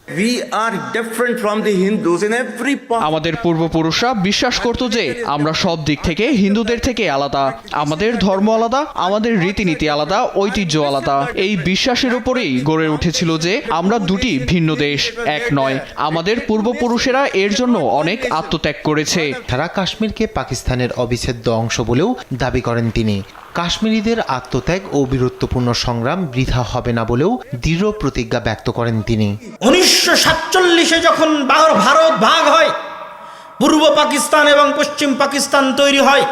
We are different from the Hindus in every part. আমাদের পূর্বপুরুষরা বিশ্বাস করত যে আমরা সব দিক থেকে হিন্দুদের থেকে আলাদা, আমাদের ধর্ম আলাদা, আমাদের রীতিনীতি আলাদা, ঐতিহ্য আলাদা। এই বিশ্বাসের উপরেই গড়ে উঠেছিল যে আমরা দুটি ভিন্ন দেশ, এক নয়। আমাদের পূর্বপুরুষেরা এর জন্য অনেক আত্মত্যাগ করেছে। তারা কাশ্মীরকে পাকিস্তানের অবিচ্ছেদ্য অংশ বলেও দাবি করেন তিনি। কাশ্মীরিদের আত্মত্যাগ ও বীরত্বপূর্ণ সংগ্রাম বৃথা হবে না বলেও দৃঢ় প্রতিজ্ঞা ব্যক্ত করেন তিনি। 1947-এ যখন ভারত ভাগ হয়, পূর্ব পাকিস্তান এবং পশ্চিম পাকিস্তান তৈরি হয়,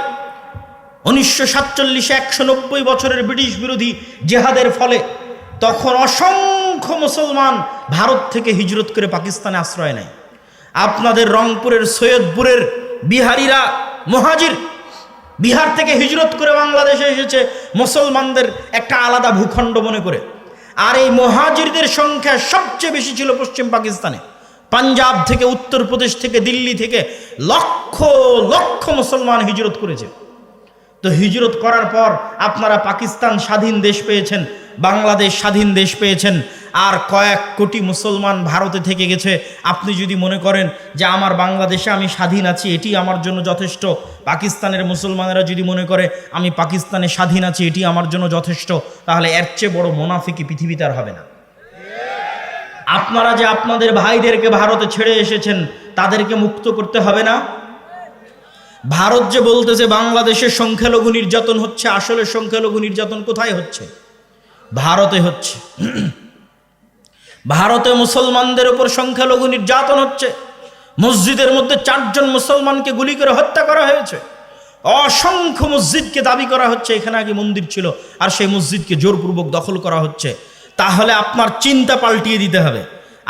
1947-এ 190 বছরের ব্রিটিশ বিরোধী জেহাদের ফলে তখন অসংখ্য মুসলমান ভারত থেকে হিজরত করে পাকিস্তানে আশ্রয় নেয়। আপনাদের রংপুরের সৈয়দপুরের বিহারিরা মুহাজির, বিহার থেকে হিজরত করে বাংলাদেশে এসেছে মুসলমানদের একটা আলাদা ভূখণ্ড মনে করে। আর এই মুহাজিরদের সংখ্যা সবচেয়ে বেশি ছিল পশ্চিম পাকিস্তানে। পাঞ্জাব থেকে, উত্তরপ্রদেশ থেকে, দিল্লি থেকে লক্ষ লক্ষ মুসলমান হিজরত করেছে। তো হিজরত করার পর আপনারা পাকিস্তান স্বাধীন দেশ পেয়েছেন, বাংলাদেশ স্বাধীন দেশ পেয়েছেন, আর কয়েক কোটি মুসলমান ভারতে থেকে গেছে। আপনি যদি মনে করেন যে আমার বাংলাদেশে আমি স্বাধীন আছি, এটি আমার জন্য যথেষ্ট, পাকিস্তানের মুসলমানেরা যদি মনে করে আমি পাকিস্তানে স্বাধীন আছি, এটি আমার জন্য যথেষ্ট, তাহলে এর চেয়ে বড় মুনাফিকি পৃথিবীতে আর হবে না। আপনারা যে আপনাদের ভাইদেরকে ভারতে ছেড়ে এসেছেন, তাদেরকে মুক্ত করতে হবে না? ভারত যে বলতেছে বাংলাদেশের সংখ্যালঘু নির্যাতন হচ্ছে, আসলে সংখ্যালঘু নির্যাতন কোথায় হচ্ছে? ভারতে হচ্ছে। ভারতে মুসলমানদের উপর সংখ্যালঘু নির্যাতন হচ্ছে। মসজিদের মধ্যে 4 জন মুসলমানকে গুলি করে হত্যা করা হয়েছে। অসংখ্য মসজিদকে দাবি করা হচ্ছে এখানে আগে মন্দির ছিল, আর সেই মসজিদকে জোরপূর্বক দখল করা হচ্ছে। তাহলে আপনার চিন্তা পাল্টিয়ে দিতে হবে,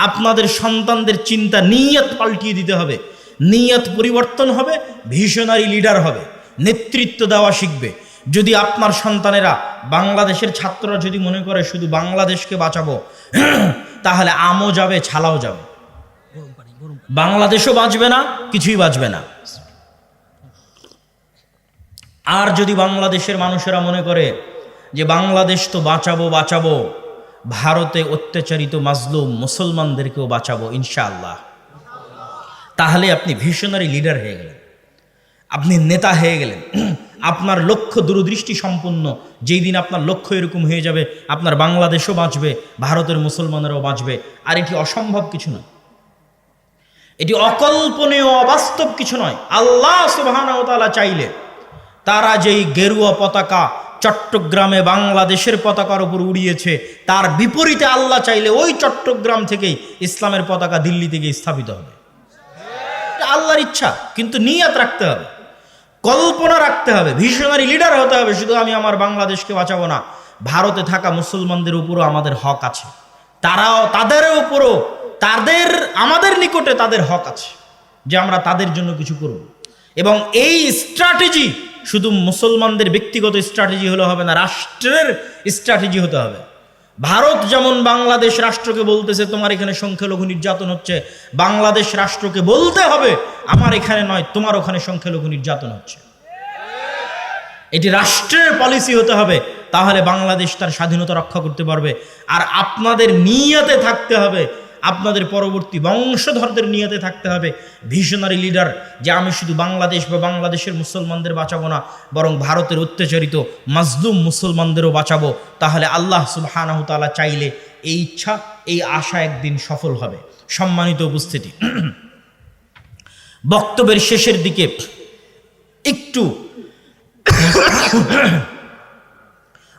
আপনাদের সন্তানদের চিন্তা, নিয়ত পাল্টিয়ে দিতে হবে। নিয়ত পরিবর্তন হবে, ভিশনারি লিডার হবে, নেতৃত্ব দেওয়া শিখবে। যদি আপনার সন্তানেরা, বাংলাদেশের ছাত্ররা যদি মনে করে শুধু বাংলাদেশকে বাঁচাবো, তাহলে আমও যাবে, ছালাও যাবে, বাংলাদেশও বাঁচবে না, কিছুই বাঁচবে না। আর যদি বাংলাদেশের মানুষেরা মনে করে যে বাংলাদেশ তো বাঁচাবো, ভারতে অত্যাচারিত মাজলুম মুসলমানদেরকেও বাঁচাবো ইনশাআল্লাহ, তাহলে আপনি ভিশনারি লিডার হয়ে গেলেন, আপনি নেতা হয়ে গেলেন। আপনার লক্ষ্য দূরদৃষ্টি সম্পন্ন। যেই দিন আপনার লক্ষ্য এরকম হয়ে যাবে, আপনার বাংলাদেশও বাঁচবে, ভারতের মুসলমানেরাও বাঁচবে। আর এটি অসম্ভব কিছু নয়, এটি অকল্পনীয়, অবাস্তব কিছু নয়। আল্লাহ সুবহানাহু ওয়া তাআলা চাইলে তারা যেই গেরুয়া পতাকা চট্টগ্রামে বাংলাদেশের পতাকার উপর উড়িয়েছে, তার বিপরীতে আল্লাহ চাইলে ওই চট্টগ্রাম থেকেই ইসলামের পতাকা দিল্লি থেকে স্থাপিত হবে। আল্লাহর ইচ্ছা, কিন্তু নিয়ত রাখতে হবে, কল্পনা রাখতে হবে, ভিশনারি লিডার হতে হবে। শুধু আমি আমার বাংলাদেশকে বাঁচাবো না, ভারতে থাকা মুসলমানদের উপরও আমাদের হক আছে, তারাও, তাদের উপরও, আমাদের নিকটে তাদের হক আছে যে আমরা তাদের জন্য কিছু করব। এবং এই স্ট্র্যাটেজি শুধু মুসলমানদের ব্যক্তিগত স্ট্র্যাটেজি হলে হবে না, রাষ্ট্রের স্ট্র্যাটেজি হতে হবে। ভারত যেমন বাংলাদেশ রাষ্ট্রকে বলতেছে তোমার এখানে সংখ্যালঘু নির্যাতন হচ্ছে, বাংলাদেশ রাষ্ট্রকে বলতে হবে আমার এখানে নয়, তোমার ওখানে সংখ্যালঘু নির্যাতন হচ্ছে। এটি রাষ্ট্রের পলিসি হতে হবে, তাহলে বাংলাদেশ তার স্বাধীনতা রক্ষা করতে পারবে। আর আপনাদের নিয়তে থাকতে হবে, আপনাদের পরবর্তী বংশধরদের নিয়তে থাকতে হবে ভিশনারি লিডার, যে আমি শুধু বাংলাদেশ বা বাংলাদেশের মুসলমানদের বাঁচাবো না, বরং ভারতের অত্যাচারিত মাজলুম মুসলমানদেরও বাঁচাবো। তাহলে আল্লাহ সুবহানাহু ওয়া তাআলা চাইলে এই ইচ্ছা, এই আশা একদিন সফল হবে। সম্মানিত উপস্থিতি, বক্তব্যের শেষের দিকে একটু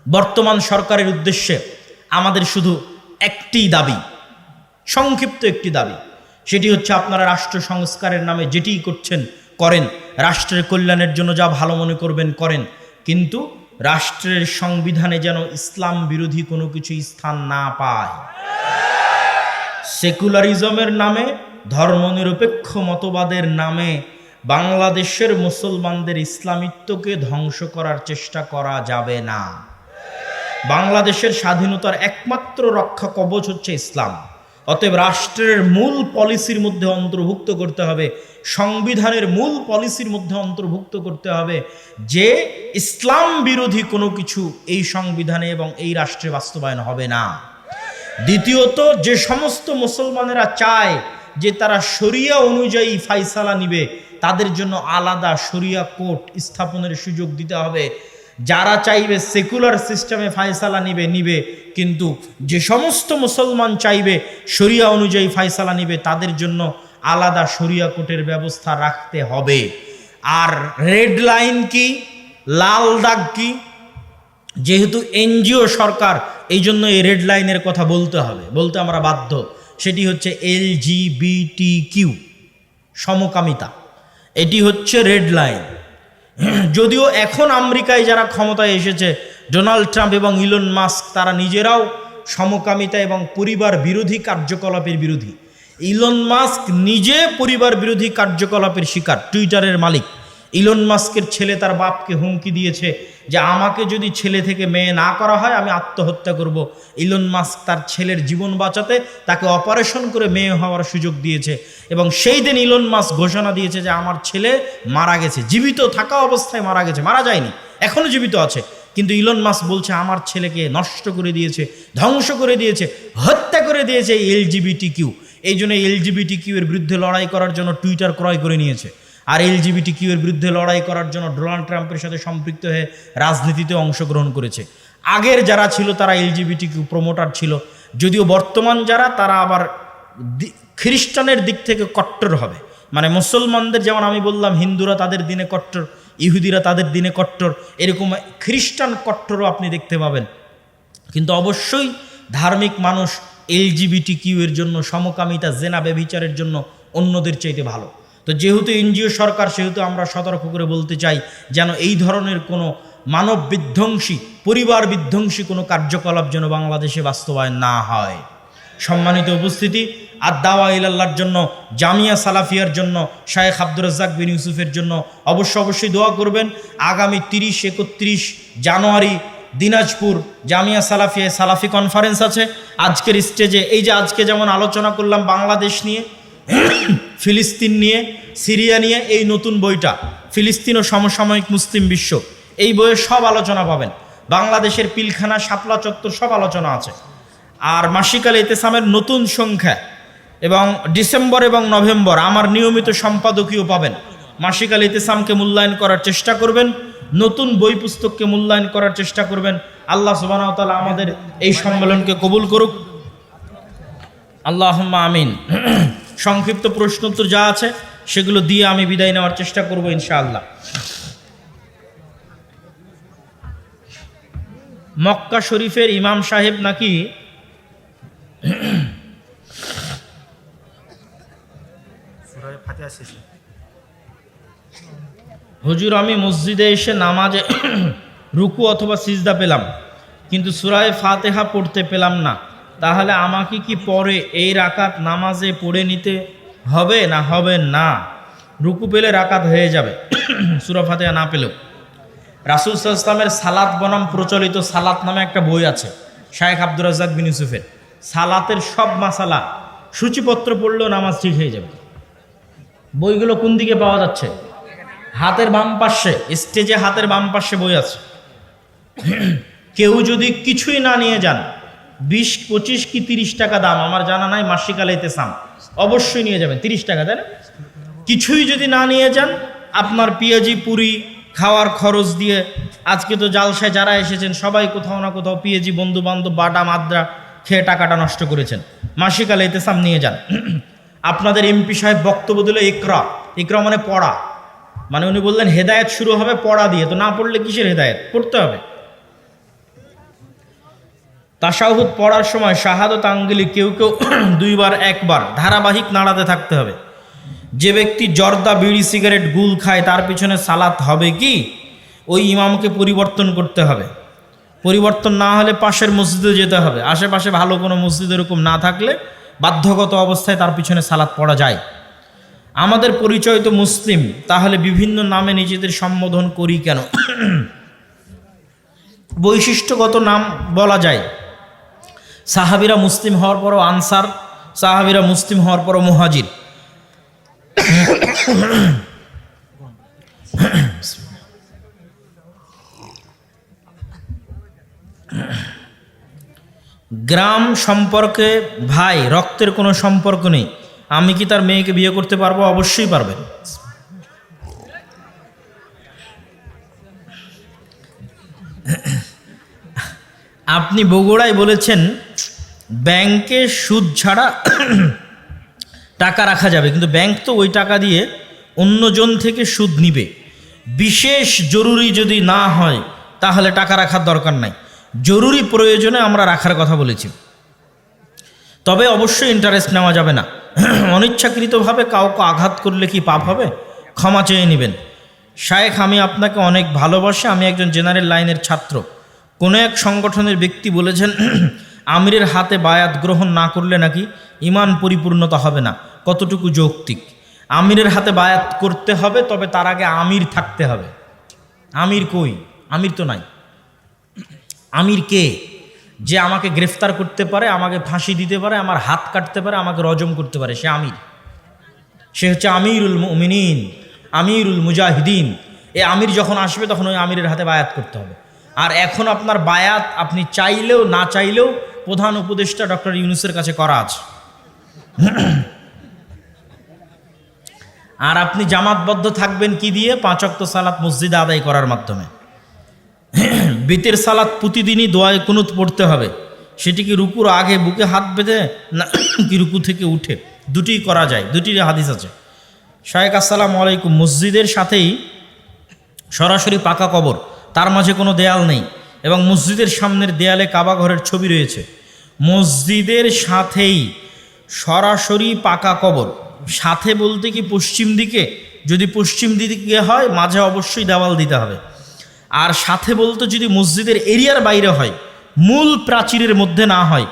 বর্তমান সরকারের উদ্দেশ্যে আমাদের শুধু একটি দাবি, সংক্ষিপ্ত একটি দাবি, সেটি হচ্ছে আপনারা রাষ্ট্র সংস্কারের নামে যেটিই করছেন করেন, রাষ্ট্রের কল্যাণের জন্য যা ভালো মনে করবেন করেন, কিন্তু রাষ্ট্রের সংবিধানে যেন ইসলাম বিরোধী কোনো কিছু স্থান না পায়। সেকুলারিজমের নামে, ধর্মনিরপেক্ষ মতবাদের নামে বাংলাদেশের মুসলমানদের ইসলামিত্বকে ধ্বংস করার চেষ্টা করা যাবে না। বাংলাদেশের স্বাধীনতার একমাত্র রক্ষা কবচ হচ্ছে ইসলাম। অতএব রাষ্ট্রের মূল পলিসির মধ্যে অন্তর্ভুক্ত করতে হবে, সংবিধানের মূল পলিসির মধ্যে অন্তর্ভুক্ত করতে হবে যে ইসলাম বিরোধী কোনো কিছু এই সংবিধানে এবং এই রাষ্ট্রে বাস্তবায়ন হবে না। দ্বিতীয়ত, যে সমস্ত মুসলমানেরা চায় যে তারা শরিয়া অনুযায়ী ফাইসালা নিবে, তাদের জন্য আলাদা শরিয়া কোর্ট স্থাপনের সুযোগ দিতে হবে। যারা চাইবে সেকুলার সিস্টেমে ফায়সালা নিবে, কিন্তু যে সমস্ত মুসলমান চাইবে শরিয়া অনুযায়ী ফায়সালা নিবে, তাদের জন্য আলাদা শরিয়া কোর্টের ব্যবস্থা রাখতে হবে। আর রেড লাইন কি, লাল দাগ কি? যেহেতু এনজিও সরকার, এই জন্য এই রেড লাইনের কথা বলতে আমরা বাধ্য। সেটি হচ্ছে LGBTQ, সমকামিতা। এটি হচ্ছে রেড লাইন। যদিও এখন আমেরিকায় যারা ক্ষমতায় এসেছে, ডোনাল্ড ট্রাম্প এবং ইলন মাস্ক, তারা নিজেরাও সমকামিতা এবং পরিবার বিরোধী কার্যকলাপের বিরোধী। ইলন মাস্ক নিজে পরিবার বিরোধী কার্যকলাপের শিকার, টুইটারের মালিক। ইলন মাস্কের ছেলে তার বাপকে হুমকি দিয়েছে যে আমাকে যদি ছেলে থেকে মেয়ে না করা হয় আমি আত্মহত্যা করব। ইলন মাস্ক তার ছেলের জীবন বাঁচাতে তাকে অপারেশন করে মেয়ে হওয়ার সুযোগ দিয়েছে, এবং সেই দিন ইলন মাস্ক ঘোষণা দিয়েছে যে আমার ছেলে মারা গেছে, জীবিত থাকা অবস্থায় মারা গেছে, মারা যায়নি, এখনো জীবিত আছে। কিন্তু ইলন মাস্ক বলছে আমার ছেলেকে নষ্ট করে দিয়েছে, ধ্বংস করে দিয়েছে, হত্যা করে দিয়েছে LGBTQ। এই জন্য LGBTQ এর বিরুদ্ধে লড়াই করার জন্য টুইটার ক্রয় করে নিয়েছে। আর LGBTQ এর বিরুদ্ধে লড়াই করার জন্য ডোনাল্ড ট্রাম্পের সাথে সম্পৃক্ত হয়ে রাজনীতিতে অংশগ্রহণ করেছে। আগের যারা ছিল তারা LGBTQ প্রমোটার ছিল, যদিও বর্তমান যারা, তারা আবার খ্রিস্টানের দিক থেকে কট্টর হবে। মানে মুসলমানদের যেমন আমি বললাম হিন্দুরা তাদের দিনে কট্টর, ইহুদিরা তাদের দিনে কট্টর, এরকম খ্রিস্টান কট্টরও আপনি দেখতে পাবেন। কিন্তু অবশ্যই ধার্মিক মানুষ LGBTQ এর জন্য, সমকামিতা, জেনা, ব্যভিচারের জন্য অন্যদের চাইতে ভালো। তো যেহেতু এনজিও সরকার, সেহেতু আমরা সতর্ক করে বলতে চাই যেন এই ধরনের কোনো মানব বিধ্বংসী, পরিবার বিধ্বংসী কোনো কার্যকলাপ যেন বাংলাদেশে বাস্তবায়ন না হয়। সম্মানিত উপস্থিতি, আর দাওয়া ইলাল্লাহর জন্য, জামিয়া সালাফিয়ার জন্য, শায়েখ আব্দুর রাজ্জাক বিন ইউসুফের জন্য অবশ্যই দোয়া করবেন। আগামী 30-31 জানুয়ারি দিনাজপুর জামিয়া সালাফিয়ায় সালাফি কনফারেন্স আছে। আজকের স্টেজে এই যে আজকে যেমন আলোচনা করলাম বাংলাদেশ নিয়ে, ফিলিস্তিন নিয়ে, সিরিয়া নিয়ে, এই নতুন বইটা ফিলিস্তিন ও সমসাময়িক মুসলিম বিশ্ব, এই বইয়ে সব আলোচনা পাবেন। বাংলাদেশের পিলখানা, শাপলা চত্বর সব আলোচনা আছে। আর মাসিক আল ইতিসামের নতুন সংখ্যা এবং ডিসেম্বর এবং নভেম্বর আমার নিয়মিত সম্পাদকীয় পাবেন। মাসিক আল ইতিসামকে মূল্যায়ন করার চেষ্টা করবেন, নতুন বই পুস্তককে মূল্যায়ন করার চেষ্টা করবেন। আল্লাহ সুবহানাহু ওয়া তাআলা আমাদের এই সম্মেলনকে কবুল করুক, আল্লাহুম্মা আমিন। সংক্ষিপ্ত প্রশ্নোত্তর যা আছে সেগুলো দিয়ে আমি বিদায় নেওয়ার চেষ্টা করব ইনশাআল্লাহ। মক্কা শরীফের ইমাম সাহেব নাকি হুজুর, আমি মসজিদে এসে নামাজে রুকু অথবা সিজদা পেলাম, কিন্তু সূরা ফাতিহা পড়তে পেলাম না, তাহলে আমাকে কি পরে এই রাকাত নামাজে পড়ে নিতে হবে না হবে না? রুকু পেলে রাকাত হয়ে যাবে, সূরা ফাতিহা না পেলেও। রাসূল সাল্লাল্লাহু আলাইহি ওয়াসাল্লামের সালাত বনাম প্রচলিত সালাত নামে একটা বই আছে শায়েখ আব্দুর রাজ্জাক বিন ইউসুফের। সালাতের সব মাসালা সূচিপত্র পড়লেও নামাজ ঠিক হয়ে যাবে। বইগুলো কোন দিকে পাওয়া যাচ্ছে? হাতের বাম পাশে, স্টেজে হাতের বাম পাশে বই আছে। কেউ যদি কিছুই না নিয়ে যান, 20, 25 কি 30 টাকা দাম, আমার জানা নাই, মাসিক আল ইতিসাম অবশ্যই নিয়ে যাবেন, 30 টাকা, তাই না? কিছুই যদি না নিয়ে যান, আপনার পেঁয়াজি পুরি খাওয়ার খরচ দিয়ে, আজকে তো জালসায় যারা এসেছেন সবাই কোথাও না কোথাও পেঁয়াজি, বন্ধু বান্ধব, বাটা মাদ্রা খেয়ে টাকাটা নষ্ট করেছেন। মাসিক আল ইতিসাম নিয়ে যান। আপনাদের এমপি সাহেব বক্তব্য দিল ইকরা, ইকরা মানে পড়া, মানে উনি বললেন হেদায়েত শুরু হবে পড়া দিয়ে, তো না পড়লে কিসের হেদায়েত? পড়তে হবে। তাশাহুদ পড়ার সময় শাহাদত আঙ্গুলি কেউ 2 বার 1 বার ধারাবাহিক নাড়াতে থাকতে হবে। যে ব্যক্তি জর্দা, বিড়ি, সিগারেট, গুল খায় তার পিছনে সালাত হবে কি? ওই ইমামকে পরিবর্তন করতে হবে। পরিবর্তন না হলে পাশের মসজিদে যেতে হবে। আশেপাশে ভালো কোনো মসজিদ এরকম না থাকলে বাধ্যগত অবস্থায় তার পিছনে সালাত পড়া যায়। আমাদের পরিচয় তো মুসলিম, তাহলে বিভিন্ন নামে নিজেদের সম্বোধন করি কেন? বৈশিষ্ট্যগত নাম বলা যায়। সাহাবীরা মুসলিম হওয়ার পরও আনসার, সাহাবীরা মুসলিম হওয়ার পরও মুহাজির। গ্রাম সম্পর্কে ভাই রক্তের কোনো সম্পর্ক নেই, আমি কি তার মেয়েকে বিয়ে করতে পারবো? অবশ্যই পারবেন। আপনি বগুড়ায় বলেছেন ব্যাংকে সুদ ছাড়া টাকা রাখা যাবে, কিন্তু ব্যাংক তো ওই টাকা দিয়ে অন্যজন থেকে সুদ নিবে। বিশেষ জরুরি যদি না হয় তাহলে টাকা রাখার দরকার নাই, জরুরি প্রয়োজনে আমরা রাখার কথা বলেছি। তবে অবশ্যই ইন্টারেস্ট নেওয়া যাবে না। অনিচ্ছাকৃতভাবে কাউকে আঘাত করলে কি পাপ হবে? ক্ষমা চেয়ে নেবেন। শায়েখ, আমি আপনাকে অনেক ভালোবাসি, আমি একজন জেনারেল লাইনের ছাত্র। কোনো এক সংগঠনের ব্যক্তি বলেছেন আমিরের হাতে বায়াত গ্রহণ না করলে নাকি ঈমান পরিপূর্ণতা হবে না। কতটুকু যৌক্তিক? আমিরের হাতে বায়াত করতে হবে, তবে তার আগে আমির থাকতে হবে। আমির কই? আমির তো নাই। আমির কে? যে আমাকে গ্রেফতার করতে পারে, আমাকে ফাঁসি দিতে পারে, আমার হাত কাটতে পারে, আমাকে রজম করতে পারে, সে আমির। সে হচ্ছে আমিরুল মুমিনিন, আমিরুল মুজাহিদিন। এ আমির যখন আসবে তখন ওই আমিরের হাতে বায়াত করতে হবে। আর এখন আপনার বায়াত আপনি চাইলেও না চাইলেও প্রধান উপদেষ্টা ডক্টর ইউনূসের কাছে করা আছে। আর আপনি জামাতবদ্ধ থাকবেন কি দিয়ে? 5 ওয়াক্ত সালাত মসজিদে আদায় করার মাধ্যমে। বিতের সালাত প্রতিদিনই দোয়ায় কুনুত পড়তে হবে। সেটি কি রুকুর আগে বুকে হাত বেঁধে না কি রুকু থেকে উঠে? দুটিই করা যায়, দুটির হাদিস আছে। শায়েখ আসসালামু আলাইকুম, মসজিদের সাথেই সরাসরি পাকা কবর, তার মাঝে কোনো দেয়াল নেই এবং মসজিদের সামনের দেয়ালে কাবা ঘরের ছবি রয়েছে। মসজিদের সাথেই সরাসরি পাকা কবর, সাথে বলতে কি পশ্চিম দিকে? যদি পশ্চিম দিকে হয় মাঝে অবশ্যই দেওয়াল দিতে হবে। আর সাথে বলতে যদি মসজিদের এরিয়ার বাইরে হয়, মূল প্রাচীরের মধ্যে না হয়,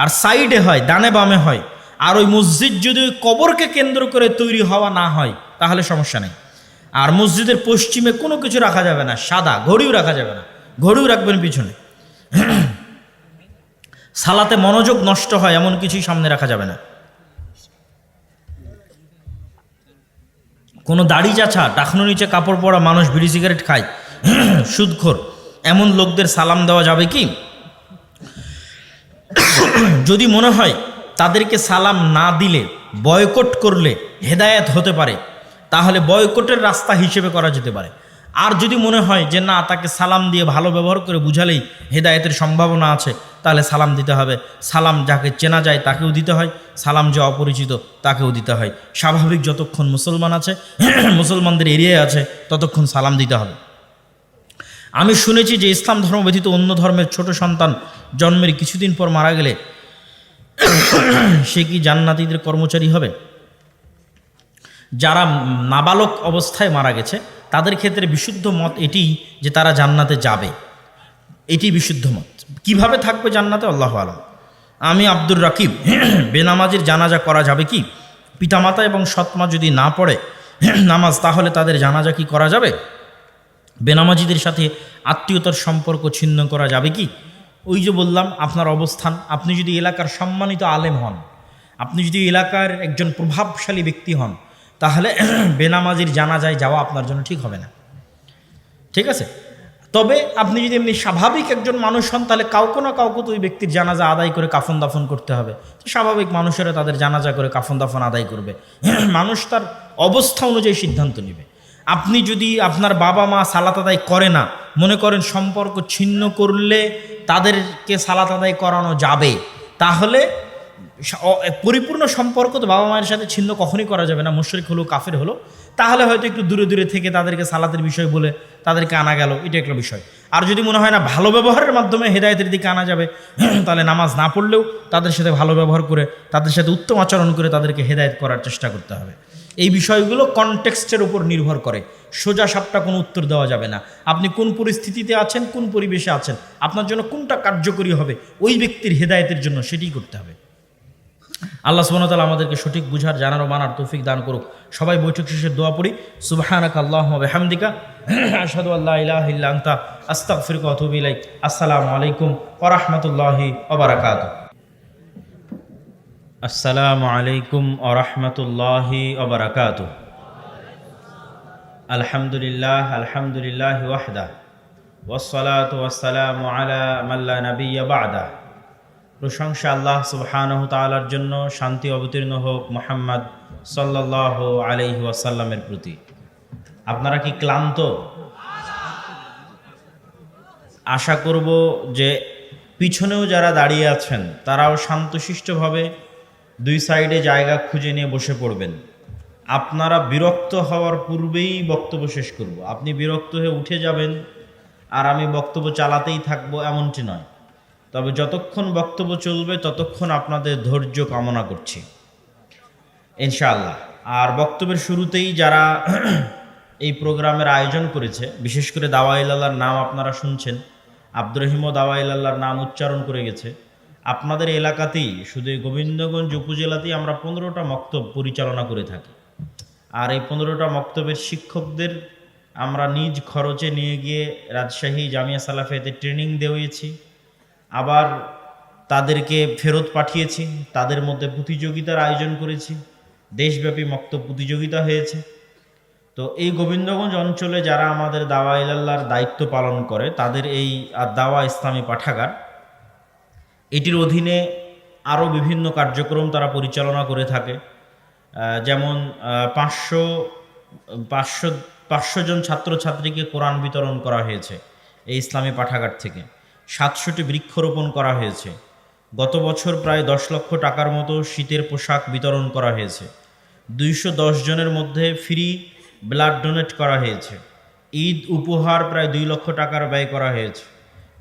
আর সাইডে হয়, ডানে বামে হয়, আর ওই মসজিদ যদি ওই কবরকে কেন্দ্র করে তৈরি হওয়া না হয় তাহলে সমস্যা নেই। আর মসজিদের পশ্চিমে কোনো কিছু রাখা যাবে না, সাদা ঘড়িও রাখা যাবে না, ঘড়িও রাখবেন পিছনে। সালাতে মনোযোগ নষ্ট হয় এমন কিছুই সামনে রাখা যাবে না। কোনো দাড়ি চাছা, টাকনো নিচে কাপড় পরা মানুষ বিড়ি সিগারেট খায়, সুদখোর, এমন লোকদের সালাম দেওয়া যাবে কি? যদি মনে হয় তাদেরকে সালাম না দিলে, বয়কট করলে হেদায়েত হতে পারে, তাহলে বয়কটের রাস্তা হিসেবে করা যেতে পারে। আর যদি মনে হয় যে না, তাকে সালাম দিয়ে ভালো ব্যবহার করে বুঝালেই হেদায়েতের সম্ভাবনা আছে, তাহলে সালাম দিতে হবে। সালাম যাকে চেনা যায় তাকেও দিতে হয়, সালাম যে অপরিচিত তাকেও দিতে হয়। স্বাভাবিক যতক্ষণ মুসলমান আছে, মুসলমানদের এরিয়ায় আছে, ততক্ষণ সালাম দিতে হবে। আমি শুনেছি যে ইসলাম ধর্ম ব্যতীত অন্য ধর্মের ছোট সন্তান জন্মের কিছুদিন পর মারা গেলে সে কি জান্নাতীদের কর্মচারী হবে? যারা নাবালক অবস্থায় মারা গেছে তাদের ক্ষেত্রে বিশুদ্ধ মত এটি যে তারা জান্নাতে যাবে, এটি বিশুদ্ধ মত। কিভাবে থাকবে জান্নাতে আল্লাহু আলাম। আমি আব্দুর রাকিব, বেনামাজির জানাজা করা যাবে কি? পিতামাতা এবং সৎমা যদি না পড়ে নামাজ, তাহলে তাদের জানাজা কি করা যাবে? বেনামাজিদের সাথে আত্মীয়তার সম্পর্ক ছিন্ন করা যাবে কি? ওই যে বললাম, আপনার অবস্থান, আপনি যদি এলাকার সম্মানিত আলেম হন, আপনি যদি এলাকার একজন প্রভাবশালী ব্যক্তি হন, তাহলে বেনামাজির জানাজায় যাওয়া আপনার জন্য ঠিক হবে না, ঠিক আছে? তবে আপনি যদি এমনি স্বাভাবিক একজন মানুষ হন, তাহলে কাউকে না কাউকে তো ওই ব্যক্তির জানাজা আদায় করে কাফন দাফন করতে হবে। তো স্বাভাবিক মানুষেরা তাদের জানাজা করে কাফন দাফন আদায় করবে। মানুষ তার অবস্থা অনুযায়ী সিদ্ধান্ত নেবে। আপনি যদি আপনার বাবা মা সালাত আদায় করে না, মনে করেন সম্পর্ক ছিন্ন করলে তাদেরকে সালাত আদায় করানো যাবে, তাহলে পরিপূর্ণ সম্পর্ক তো বাবা মায়ের সাথে ছিন্ন কখনই করা যাবে না। মুশরিক হলো, কাফের হলো, তাহলে হয়তো একটু দূরে দূরে থেকে তাদেরকে সালাতের বিষয় বলে তাদেরকে আনা গেল, এটা একটা বিষয়। আর যদি মনে হয় না ভালো ব্যবহারের মাধ্যমে হেদায়েতের দিকে আনা যাবে, তাহলে নামাজ না পড়লেও তাদের সাথে ভালো ব্যবহার করে, তাদের সাথে উত্তম আচরণ করে তাদেরকে হেদায়েত করার চেষ্টা করতে হবে। এই বিষয়গুলো কনটেক্সটের উপর নির্ভর করে, সোজা সাপটা কোনো উত্তর দেওয়া যাবে না। আপনি কোন পরিস্থিতিতে আছেন, কোন পরিবেশে আছেন, আপনার জন্য কোনটা কার্যকরী হবে ওই ব্যক্তির হেদায়েতের জন্য সেটাই করতে হবে। আল্লাহ সুবহানাহু ওয়া তাআলা আমাদেরকে সঠিক বুঝার, জানার ও মানার তৌফিক দান করুক। সবাই বৈঠক শেষে দোয়া পড়ি। সুবহানাকা আল্লাহুম্মা ওয়া বিহামদিকা আশহাদু আল্লা ইলাহা ইল্লা আনতা আস্তাগফিরুকা ওয়া আতুবু ইলাইক। আসসালামু আলাইকুম ওয়া রাহমাতুল্লাহি ওয়া বারাকাতুহু। আসসালামু আলাইকুম ওয়া রাহমাতুল্লাহি ওয়া বারাকাতুহু। আলহামদুলিল্লাহ, আলহামদুলিল্লাহি ওয়াহদা, ওয়াসসালাতু ওয়াসসালামু আলা মান লা নাবিয়্যা বা'দা। প্রশংসা আল্লাহ সুবহানাহু তাআলার জন্য, শান্তি অবতীর্ণ হোক মুহাম্মদ সাল্লাল্লাহু আলাইহি ওয়াসাল্লামের প্রতি। আপনারা কি ক্লান্ত? আশা করব যে পিছনেও যারা দাঁড়িয়ে আছেন তারাও শান্তশিষ্টভাবে দুই সাইডে জায়গা খুঁজে নিয়ে বসে পড়বেন। আপনারা বিরক্ত হওয়ার পূর্বেই বক্তব্য শেষ করব। আপনি বিরক্ত হয়ে উঠে যাবেন আর আমি বক্তব্য চালাতেই থাকবো এমনটি নয়, তবে যতক্ষণ বক্তব্য চলবে ততক্ষণ আপনাদের ধৈর্য কামনা করছি ইনশাআল্লাহ। আর বক্তব্যের শুরুতেই যারা এই প্রোগ্রামের আয়োজন করেছে, বিশেষ করে দাওয়াইল্লাহর নাম আপনারা শুনছেন, আব্দুর রহিমও দাওয়াইল্লাহর নাম উচ্চারণ করে গেছে। আপনাদের এলাকাতেই, শুধু এই গোবিন্দগঞ্জ উপজেলাতেই আমরা 15টা মক্তব পরিচালনা করে থাকি। আর এই 15টা মক্তবের শিক্ষকদের আমরা নিজ খরচে নিয়ে গিয়ে রাজশাহী জামিয়া সালাফিয়াতে ট্রেনিং দেওয়েছি, আবার তাদেরকে ফেরত পাঠিয়েছি, তাদের মধ্যে প্রতিযোগিতার আয়োজন করেছি, দেশব্যাপী মক্তব প্রতিযোগিতা হয়েছে। তো এই গোবিন্দগঞ্জ অঞ্চলে যারা আমাদের দাওয়া ইলাল্লাহর দায়িত্ব পালন করে, তাদের এই দাওয়া ইসলামী পাঠাগার, এটির অধীনে আরও বিভিন্ন কার্যক্রম তারা পরিচালনা করে থাকে। যেমন 500 জন ছাত্রছাত্রীকে কোরআন বিতরণ করা হয়েছে এই ইসলামী পাঠাগার থেকে। 700টি বৃক্ষরোপণ করা হয়েছে। গত বছর প্রায় 10 লক্ষ টাকার মতো শীতের পোশাক বিতরণ করা হয়েছে। 210 জনের মধ্যে ফ্রি ব্লাড ডোনেট করা হয়েছে। ঈদ উপহার প্রায় 2 লক্ষ টাকার ব্যয় করা হয়েছে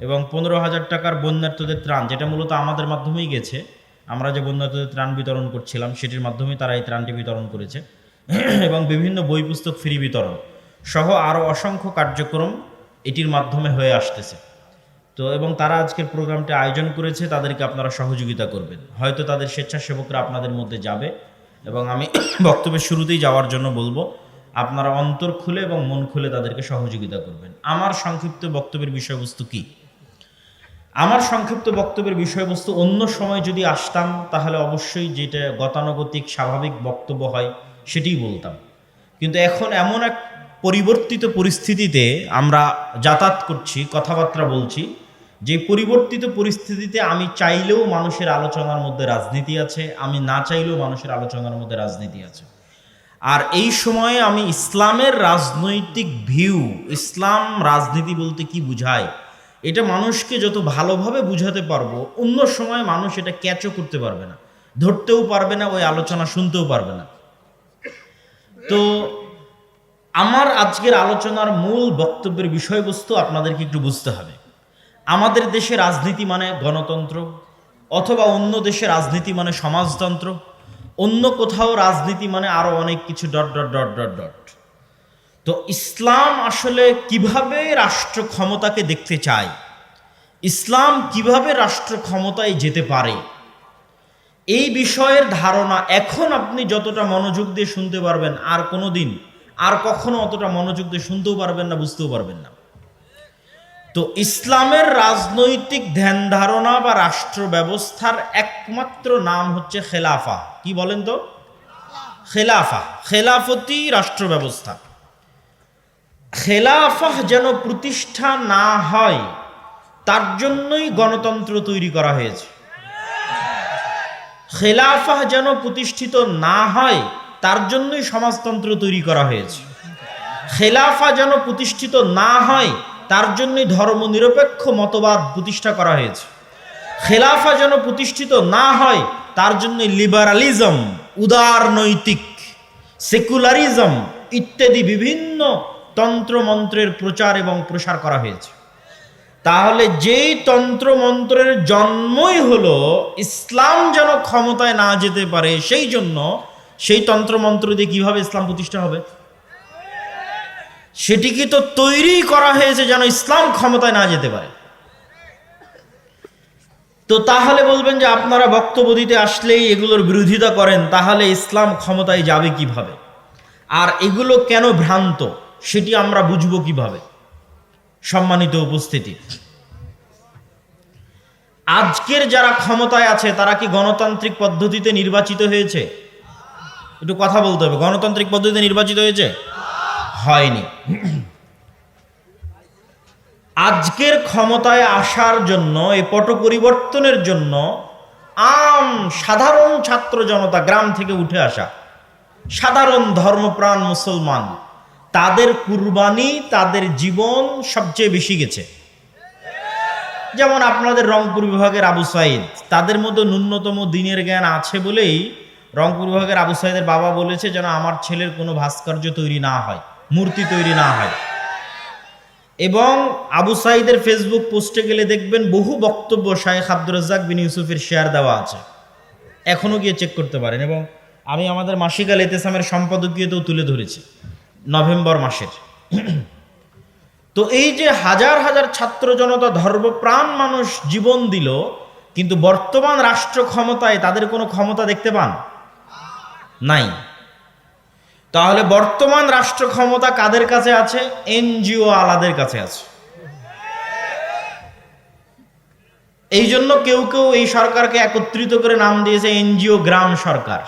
এবং 15,000 টাকার বন্যার্থদের ত্রাণ, যেটা মূলত আমাদের মাধ্যমেই গেছে। আমরা যে বন্যার্থদের ত্রাণ বিতরণ করছিলাম সেটির মাধ্যমেই তারা এই ত্রাণটি বিতরণ করেছে এবং বিভিন্ন বই পুস্তক ফ্রি বিতরণ সহ আরও অসংখ্য কার্যক্রম এটির মাধ্যমে হয়ে আসতেছে। তো এবং তারা আজকের প্রোগ্রামটি আয়োজন করেছে, তাদেরকে আপনারা সহযোগিতা করবেন। হয়তো তাদের স্বেচ্ছাসেবকরা আপনাদের মধ্যে যাবে এবং আমি বক্তব্যের শুরুতেই যাওয়ার জন্য বলবো, আপনারা অন্তর খুলে এবং মন খুলে তাদেরকে সহযোগিতা করবেন। আমার সংক্ষিপ্ত বক্তব্যের বিষয়বস্তু কি? আমার সংক্ষিপ্ত বক্তব্যের বিষয়বস্তু, অন্য সময় যদি আসতাম তাহলে অবশ্যই যেটা গতানুগতিক স্বাভাবিক বক্তব্য হয় সেটিই বলতাম, কিন্তু এখন এমন এক পরিবর্তিত পরিস্থিতিতে আমরা যাতায়াত করছি, কথাবার্তা বলছি, যে পরিবর্তিত পরিস্থিতিতে আমি চাইলেও মানুষের আলোচনার মধ্যে রাজনীতি আছে, আমি না চাইলেও মানুষের আলোচনার মধ্যে রাজনীতি আছে। আর এই সময়ে আমি ইসলামের রাজনৈতিক ভিউ, ইসলাম রাজনীতি বলতে কি বুঝায়, এটা মানুষকে যত ভালোভাবে বুঝাতে পারবো, অন্য সময় মানুষ এটা ক্যাচও করতে পারবে না, ধরতেও পারবে না, ওই আলোচনা শুনতেও পারবে না। তো আমার আজকের আলোচনার মূল বক্তব্যের বিষয়বস্তু আপনাদেরকে একটু বুঝতে হবে। আমাদের দেশে রাজনীতি মানে গণতন্ত্র, অথবা অন্য দেশে রাজনীতি মানে সমাজতন্ত্র, অন্য কোথাও রাজনীতি মানে আরো অনেক কিছু dot dot dot dot dot. তো ইসলাম আসলে কিভাবে রাষ্ট্র ক্ষমতাকে দেখতে চায়, ইসলাম কিভাবে রাষ্ট্র ক্ষমতায় যেতে পারে, এই বিষয়ের ধারণা এখন আপনি যতটা মনোযোগ দিয়ে শুনতে পারবেন, আর কোনোদিন আর কখনো অতটা মনোযোগ দিয়ে শুনতেও পারবেন না, বুঝতেও পারবেন না। তো ইসলামের রাজনৈতিক ধ্যান ধারণা বা রাষ্ট্র ব্যবস্থার একমাত্র নাম হচ্ছে খেলাফা। কি বলেন তো? খেলাফা, খেলাফতি রাষ্ট্র ব্যবস্থা। খেলাফা যেন প্রতিষ্ঠা না হয় তার জন্যই গণতন্ত্র তৈরি করা হয়েছে। খেলাফা যেন প্রতিষ্ঠিত না হয় তার জন্যই সমাজতন্ত্র তৈরি করা হয়েছে। খেলাফা যেন প্রতিষ্ঠিত না হয় তার জন্যই ধর্মনিরপেক্ষ মতবাদ প্রতিষ্ঠা করা হয়েছে। খেলাফা যেন প্রতিষ্ঠিত না হয় তার জন্য লিবারালিজম, উদারনৈতিক, সেকুলারিজম ইত্যাদি বিভিন্ন তন্ত্রমন্ত্রের প্রচার এবং প্রসার করা হয়েছে। তাহলে যেই তন্ত্রমন্ত্রের জন্মই হলো ইসলাম যেন ক্ষমতায় না যেতে পারে, সেই জন্য সেই তন্ত্রমন্ত্র দিয়ে কিভাবে ইসলাম প্রতিষ্ঠা হবে? সেটিকে তো তৈরি করা হয়েছে যেন ইসলাম ক্ষমতায় না যেতে পারে। তো তাহলে বলবেন যে আপনারা বক্তব্য দিতে আসলেই এগুলোর বিরোধিতা করেন, তাহলে ইসলাম ক্ষমতায় যাবে কিভাবে? আর এগুলো কেন ভ্রান্ত সেটি আমরা বুঝবো কিভাবে? সম্মানিত উপস্থিতি, আজকের যারা ক্ষমতায় আছে তারা কি গণতান্ত্রিক পদ্ধতিতে নির্বাচিত হয়েছে? একটু কথা বলতে হবে। গণতান্ত্রিক পদ্ধতিতে নির্বাচিত হয়েছে? হয়নি। আজকের ক্ষমতায় আসার জন্য, এই পট পরিবর্তনের জন্য সাধারণ ছাত্র জনতা, গ্রাম থেকে উঠে আসা সাধারণ ধর্মপ্রাণ মুসলমান, তাদের কুরবানি, তাদের জীবন সবচেয়ে বেশি গেছে। যেমন আপনাদের রংপুর বিভাগের আবু সাইদ, তাদের মধ্যে ন্যূনতম দিনের জ্ঞান আছে বলেই রংপুর বিভাগের আবু সাইদের বাবা বলেছে যেন আমার ছেলের কোনো ভাস্কর্য তৈরি না হয়, মূর্তি তৈরি না হয়। এবং আবু সাইদের ফেসবুক পোস্টে গেলে দেখবেন বহু বক্তব্য শায়েখ আব্দুর রাজ্জাক বিন ইউসুফের শেয়ার দেওয়া আছে, এখনো গিয়ে চেক করতে পারেন। এবং আমি আমাদের মাসিক আল ইতিসামের সম্পাদকীয়তেও তুলে ধরেছি নভেম্বর মাসের। তো এই যে হাজার হাজার ছাত্র জনতা, ধর্মপ্রাণ মানুষ জীবন দিল, কিন্তু বর্তমান রাষ্ট্র ক্ষমতায় তাদের কোনো ক্ষমতা দেখতে পান নাই। তাহলে বর্তমান রাষ্ট্র ক্ষমতা কাদের কাছে আছে? এনজিও আলাদের কাছে আছে। এই জন্য কেউ কেউ এই সরকারকে একত্রিত করে নাম দিয়েছে এনজিও গ্রাম সরকার,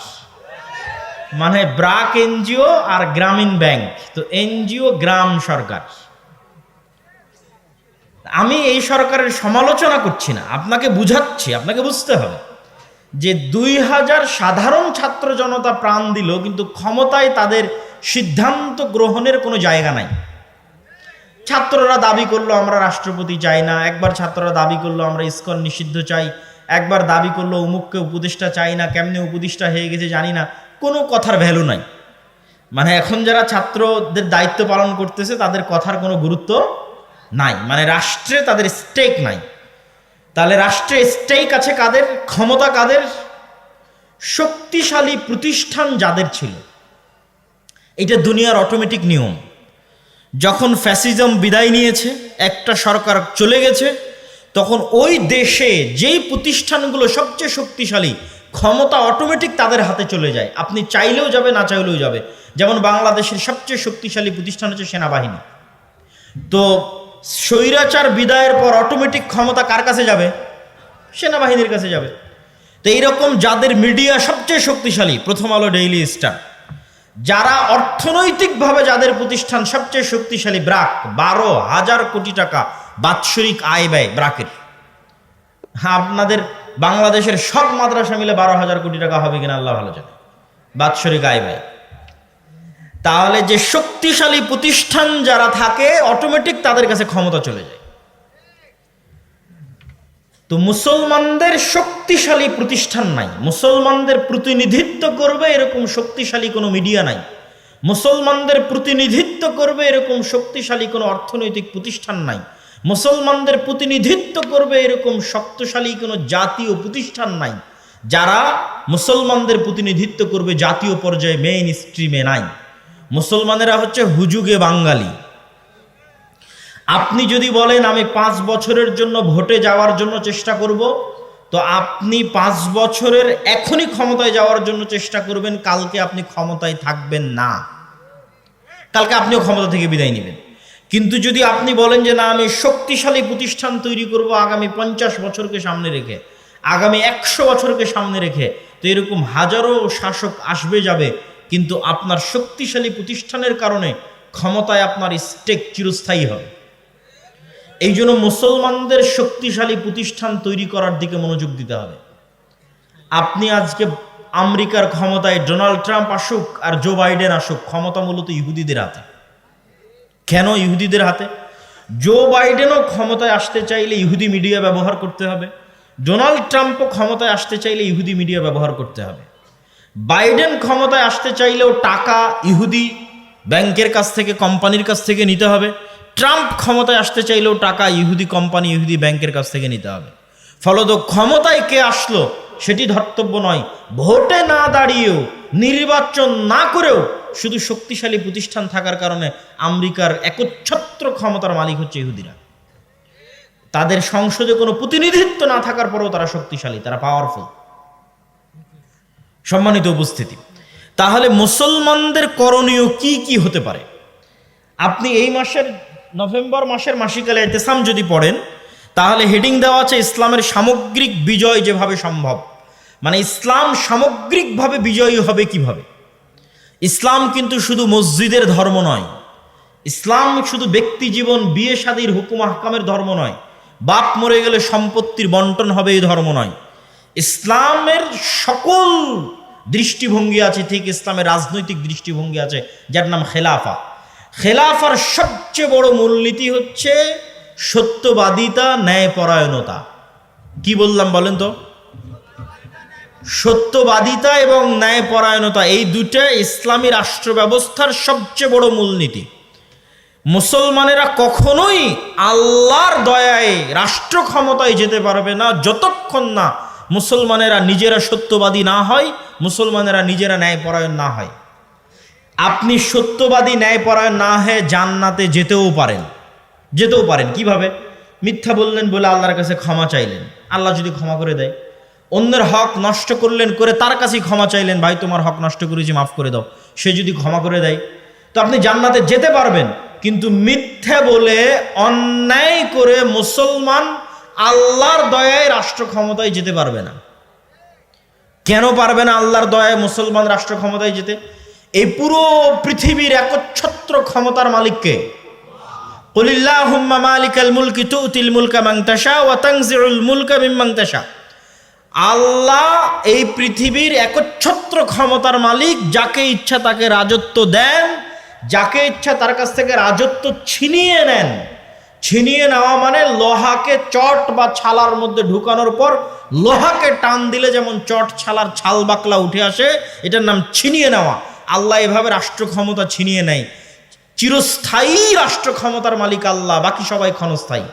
মানে ব্রাক এনজিও আর গ্রামীণ ব্যাংক, তো এনজিও গ্রাম সরকার। আমি এই সরকারের সমালোচনা করছি না, আপনাকে বুঝাচ্ছি, আপনাকে বুঝতে হবে যে 2000 সাধারণ ছাত্র জনতা প্রাণ দিল, কিন্তু ক্ষমতায় তাদের সিদ্ধান্ত গ্রহণের কোনো জায়গা নাই। ছাত্ররা দাবি করলো আমরা রাষ্ট্রপতি চাই না, একবার ছাত্ররা দাবি করলো আমরা ইসকন নিষিদ্ধ চাই, একবার দাবি করলো অমুককে উপদেষ্টা চাই না, কেমনে উপদেষ্টা হয়ে গেছে জানি না, কোনো কথার ভ্যালু নাই। মানে এখন যারা ছাত্রদের দায়িত্ব পালন করতেছে তাদের কথার কোনো গুরুত্ব নাই, মানে রাষ্ট্রে তাদের স্টেক নাই। তাহলে রাষ্ট্রে স্টেক আছে কাদের? ক্ষমতা কাদের? শক্তিশালী প্রতিষ্ঠান যাদের ছিল। এটা দুনিয়ার অটোমেটিক নিয়ম। যখন ফ্যাসিজম বিদায় নিয়েছে, একটা সরকার চলে গেছে, তখন ওই দেশে যেই প্রতিষ্ঠানগুলো সবচেয়ে শক্তিশালী, ক্ষমতা অটোমেটিক তাদের হাতে চলে যায়। আপনি চাইলেও যাবে, না চাইলেও যাবে। যেমন বাংলাদেশের সবচেয়ে শক্তিশালী প্রতিষ্ঠান হচ্ছে সেনাবাহিনী। তো স্বৈরাচার বিদায়ের পর অটোমেটিক ক্ষমতা কার কাছে যাবে? সেনাবাহিনীর কাছে যাবে। তো এইরকম যাদের মিডিয়া সবচেয়ে শক্তিশালী, প্রথম আলো, ডেইলি স্টার, যারা অর্থনৈতিকভাবে যাদের প্রতিষ্ঠান সবচেয়ে শক্তিশালী, ব্রাক, 12,000 কোটি টাকা বাৎসরিক আয় ব্যয় ব্রাকের। হ্যাঁ, আপনাদের বাংলাদেশের সব মাদ্রাসা মিলে 12,000 কোটি টাকা হবে কিনা আল্লাহ ভালো জানে, বাৎসরিক আয় ব্যয়। তাহলে যে শক্তিশালী প্রতিষ্ঠান যারা থাকে, অটোমেটিক তাদের কাছে ক্ষমতা চলে যায়। তো মুসলমানদের শক্তিশালী প্রতিষ্ঠান নাই, মুসলমানদের প্রতিনিধিত্ব করবে এরকম শক্তিশালী কোনো মিডিয়া নাই, মুসলমানদের প্রতিনিধিত্ব করবে এরকম শক্তিশালী কোনো অর্থনৈতিক প্রতিষ্ঠান নাই, মুসলমানদের প্রতিনিধিত্ব করবে এরকম শক্তিশালী কোনো জাতীয় প্রতিষ্ঠান নাই, যারা মুসলমানদের প্রতিনিধিত্ব করবে জাতীয় পর্যায়ে, মেইন স্ট্রিমে নাই। মুসলমানেরা হচ্ছে হুজুগে বাঙালি। আপনি যদি বলেন আমি 5 বছরের জন্য ভোটে যাওয়ার জন্য চেষ্টা করব, তো আপনি 5 বছরের এখনই ক্ষমতায় যাওয়ার জন্য চেষ্টা করবেন, কালকে আপনি ক্ষমতায় থাকবেন না, কালকে আপনিও ক্ষমতা থেকে বিদায় নেবেন। কিন্তু যদি আপনি বলেন যে না, আমি শক্তিশালী প্রতিষ্ঠান তৈরি করব আগামী 50 বছরকে সামনে রেখে, আগামী 100 বছরকে সামনে রেখে, তো এরকম হাজারো শাসক আসবে যাবে, কিন্তু আপনার শক্তিশালী প্রতিষ্ঠানের কারণে ক্ষমতায় আপনার স্টেক চিরস্থায়ী হবে। এই জন্য মুসলমানদের শক্তিশালী প্রতিষ্ঠান তৈরি করার দিকে মনোযোগ দিতে হবে। আপনি আজকে আমেরিকার ক্ষমতায় ডোনাল্ড ট্রাম্প আসুক আর জো বাইডেন আসুক, ক্ষমতা মূলত ইহুদিদের হাতে। কেন ইহুদিদের হাতে? জো বাইডেনও ক্ষমতায় আসতে চাইলে ইহুদি মিডিয়া ব্যবহার করতে হবে, ডোনাল্ড ট্রাম্পও ক্ষমতায় আসতে চাইলে ইহুদি মিডিয়া ব্যবহার করতে হবে। বাইডেন ক্ষমতায় আসতে চাইলেও টাকা ইহুদি ব্যাংকের কাছ থেকে, কোম্পানির কাছ থেকে নিতে হবে। ট্রাম্প ক্ষমতায় আসতে চাইলেও টাকা ইহুদি কোম্পানি, ইহুদি ব্যাংকের কাছ থেকে নিতে হবে। ফলত ক্ষমতায় কে আসলো সেটি ধর্তব্য নয়। ভোটে না দাঁড়িয়েও, নির্বাচন না করেও শুধু শক্তিশালী প্রতিষ্ঠান থাকার কারণে আমেরিকার একচ্ছত্র ক্ষমতার মালিক হচ্ছে ইহুদিরা। তাদের সংসদে কোনো প্রতিনিধিত্ব না থাকার পরেও তারা শক্তিশালী, তারা পাওয়ারফুল। সম্মানিত উপস্থিতি, তাহলে মুসলমানদের করণীয় কি কি হতে পারে? আপনি এই মাসের নভেম্বর মাসের মাসিক আল ইতিসাম যদি পড়েন, তাহলে হেডিং দেওয়া আছে ইসলামের সামগ্রিক বিজয় যেভাবে সম্ভব। মানে ইসলাম সামগ্রিকভাবে বিজয়ী হবে কিভাবে। ইসলাম কিন্তু শুধু মসজিদের ধর্ম নয়, ইসলাম শুধু ব্যক্তি জীবন, বিয়ে শাদীর হুকুম আহকামের ধর্ম নয়, বাপ মরে গেলে সম্পত্তির বন্টন হবে এই ধর্ম নয়। ইসলামের সকল দৃষ্টিভঙ্গি আছে, ঠিক ইসলামের রাজনৈতিক দৃষ্টিভঙ্গি আছে যার নাম খেলাফা। খেলাফার সবচেয়ে বড় মূলনীতি হচ্ছে সত্যবাদিতা, ন্যায়পরায়ণতা। কি বললাম বলেন তো? সত্যবাদিতা এবং ন্যায়পরায়ণতা, এই দুটো ইসলামী রাষ্ট্র ব্যবস্থার সবচেয়ে বড় মূলনীতি। মুসলমানেরা কখনোই আল্লাহর দয়ায় রাষ্ট্র ক্ষমতায় যেতে পারবে না যতক্ষণ না মুসলমানেরা নিজেরা সত্যবাদী না হয়, মুসলমানেরা নিজেরা ন্যায়পরায়ণ না হয়। আপনি সত্যবাদী ন্যায়পরায়ণ না হয়ে জান্নাতে যেতেও পারেন। কিভাবে? মিথ্যা বললেন বলে আল্লাহর কাছে ক্ষমা চাইলেন, আল্লাহ যদি ক্ষমা করে দেয়। অন্যের হক নষ্ট করলেন, করে তার কাছেই ক্ষমা চাইলেন, ভাই তোমার হক নষ্ট করেছি মাফ করে দাও, সে যদি ক্ষমা করে দেয় তো আপনি জান্নাতে যেতে পারবেন। কিন্তু মিথ্যা বলে, অন্যায় করে মুসলমান আল্লাহর দয়ায় রাষ্ট্র ক্ষমতায় যেতে পারবে না। কেন পারবে না আল্লাহর দয়ায় মুসলমান রাষ্ট্র ক্ষমতায় যেতে? এই পুরো পৃথিবীর একচ্ছত্র ক্ষমতার মালিককে। কুলিল্লাহুম্মা মালিকাল মুলকি তুতিল মুলকা মান তাশা ওয়া তানজিউল মুলকা মিম্মান তাশা। আল্লাহ এই পৃথিবীর একচ্ছত্র ক্ষমতার মালিক, যাকে ইচ্ছা তাকে রাজত্ব দেন, যাকে ইচ্ছা তার কাছ থেকে রাজত্ব ছিনিয়ে নেন। ছিনিয়ে নেওয়া মানে লোহাকে চট বা ছালার মধ্যে ঢুকানোর পর লোহাকে টান দিলে যেমন চট ছালার ছাল বাকলা উঠে আসে, এটার নাম ছিনিয়ে নেওয়া। আল্লাহ এভাবে রাষ্ট্র ক্ষমতা ছিনিয়ে নেয়। চিরস্থায়ী রাষ্ট্র ক্ষমতার মালিক আল্লাহ, বাকি সবাই ক্ষণস্থায়ী।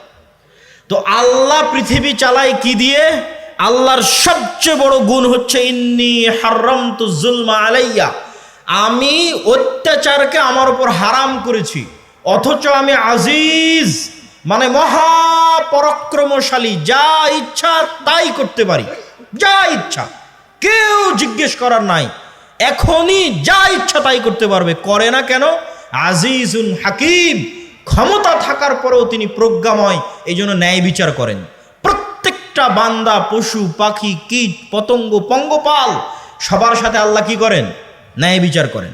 তো আল্লাহ পৃথিবী চালায় কি দিয়ে? আল্লাহর সবচেয়ে বড় গুণ হচ্ছে ইন্নী হারামতু যুলমা আলাইয়া, আমি অত্যাচারকে আমার উপর হারাম করেছি। অথচ আমি আজিজ, মানে মহাপরাক্রমশালী, যা ইচ্ছা তাই করতে পারি, যা ইচ্ছা, কেউ জিজ্ঞেস করার নাই, এখনই যা ইচ্ছা তাই করতে পারবে। করে না কেন? আজিজুন হাকিম, ক্ষমতা থাকার পরেও তিনি প্রজ্ঞাময়, এই জন্য ন্যায় বিচার করেন। প্রত্যেকটা বান্দা, পশু পাখি, কীট পতঙ্গ, পঙ্গপাল, সবার সাথে আল্লাহ কি করেন? ন্যায় বিচার করেন।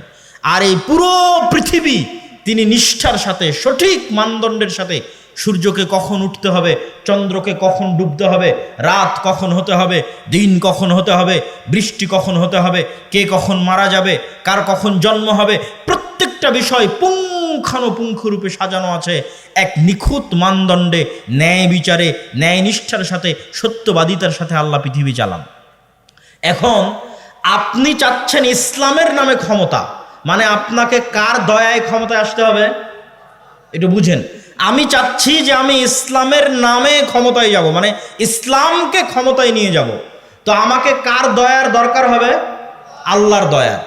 আর এই পুরো পৃথিবী তিনি নিষ্ঠার সাথে, সঠিক মানদণ্ডের সাথে, সূর্যকে কখন উঠতে হবে, চন্দ্রকে কখন ডুবতে হবে, রাত কখন হতে হবে, দিন কখন হতে হবে, বৃষ্টি কখন হতে হবে, কে কখন মারা যাবে, কার কখন জন্ম হবে, প্রত্যেকটা বিষয় পুঙ্খানুপুঙ্খরূপে সাজানো আছে এক নিখুঁত মানদণ্ডে, ন্যায় বিচারে, ন্যায় নিষ্ঠার সাথে, সত্যবাদিতার সাথে আল্লাহ পৃথিবী চালান। এখন আপনি চাচ্ছেন ইসলামের নামে ক্ষমতা, মানে আপনাকে কার দয়ায় ক্ষমতায় আসতে হবে একটু বুঝেন। আমি চাচ্ছি যে আমি ইসলামের নামে ক্ষমতায় যাব, মানে ইসলামকে ক্ষমতায় নিয়ে যাব। তো আমাকে কার দয়ার দরকার হবে? আল্লাহর দয়া।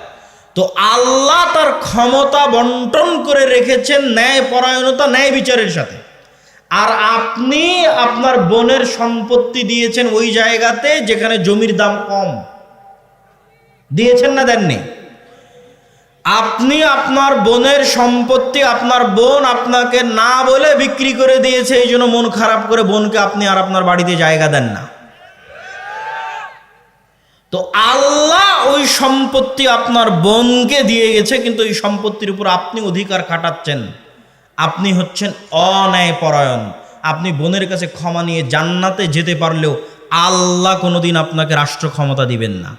তো আল্লাহ তার ক্ষমতা বন্টন করে রেখেছেন ন্যায় পরায়ণতা, ন্যায় বিচারের সাথে। আর আপনি আপনার বোনের সম্পত্তি দিয়েছেন ওই জায়গাতে যেখানে জমির দাম কম। দিয়েছেন না দেননি? আপনি আপনার বোনের সম্পত্তি, আপনার বোন আপনাকে না বলে বিক্রি করে দিয়েছে, এই জন্য মন খারাপ করে বোনকে আপনি আর আপনার বাড়িতে জায়গা দেন না। তো আল্লাহ ওই সম্পত্তি আপনার বোনকে দিয়ে গেছে, কিন্তু এই সম্পত্তির উপর আপনি অধিকার খাটাচ্ছেন। আপনি হচ্ছেন অন্যায়পরায়ণ। আপনি বোনের কাছে ক্ষমা নিয়ে জান্নাতে যেতে পারলেও আল্লাহ কোনোদিন আপনাকে রাষ্ট্র ক্ষমতা দিবেন না।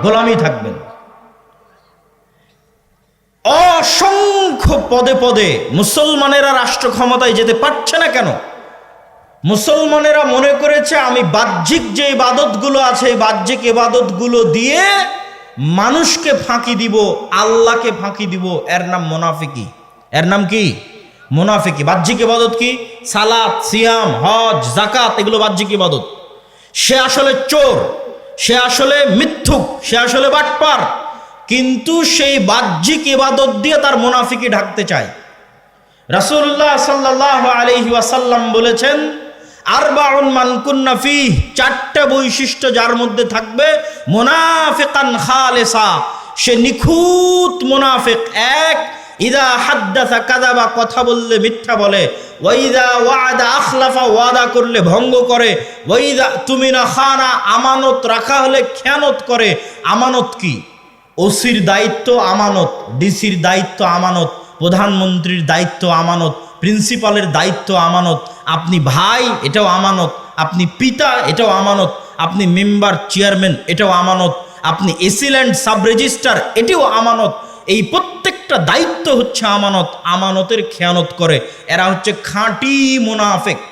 গোলামই থাকবেন। অসংখ্য পদে পদে মুসলমানেরা রাষ্ট্র ক্ষমতায় যেতে পারছে না কেন? মুসলমানেরা মনে করেছে আমি বাহ্যিক যে ইবাদতগুলো আছে, এই বাহ্যিক ইবাদতগুলো দিয়ে মানুষকে ফাঁকি দিব, আল্লাহকে ফাঁকি দিব। এর নাম মুনাফিকি। এর নাম কি? মুনাফিকি। বাহ্যিক ইবাদত কি? সালাত, সিয়াম, হজ, যাকাত, এগুলো বাহ্যিক ইবাদত। সে আসলে চোর, সে আসলে মিথ্যুক, সে আসলে বাটপার, কিন্তু সেই বাহ্যিক ইবাদত দিয়ে তার মুনাফিকি ঢাকতে চায়। রাসূলুল্লাহ সাল্লাল্লাহু আলাইহি ওয়াসাল্লাম বলেছেন, আরবাউন মান কুন্না ফীহ, চারটা বৈশিষ্ট্য যার মধ্যে থাকবে, মুনাফিকান খালিসা, সে নিখুঁত মুনাফিক। এক, ইদা হাদ্দাসা কাযাবা, কথা বললে মিথ্যা বলে। ওয়া ইদা ওয়াদা আখলাফা, ওয়াদা করলে ভঙ্গ করে। ওয়া ইদা তুমিনা খানা, আমানত রাখা হলে খেয়ানত করে। আমানত কি? ওসির দায়িত্ব আমানত, ডিসির দায়িত্ব আমানত, প্রধানমন্ত্রীর দায়িত্ব আমানত, প্রিন্সিপালের দায়িত্ব আমানত, আপনি ভাই, এটাও আমানত। আপনি পিতা, এটাও আমানত, আপনি মেম্বার চেয়ারম্যান, এটাও আমানত, আপনি এসিল্যান্ড সাব রেজিস্ট্রার, এটিও আমানত। এই প্রত্যেকটা দায়িত্ব হচ্ছে আমানত। আমানতের খেয়ানত করে এরা হচ্ছে খাঁটি মুনাফিক।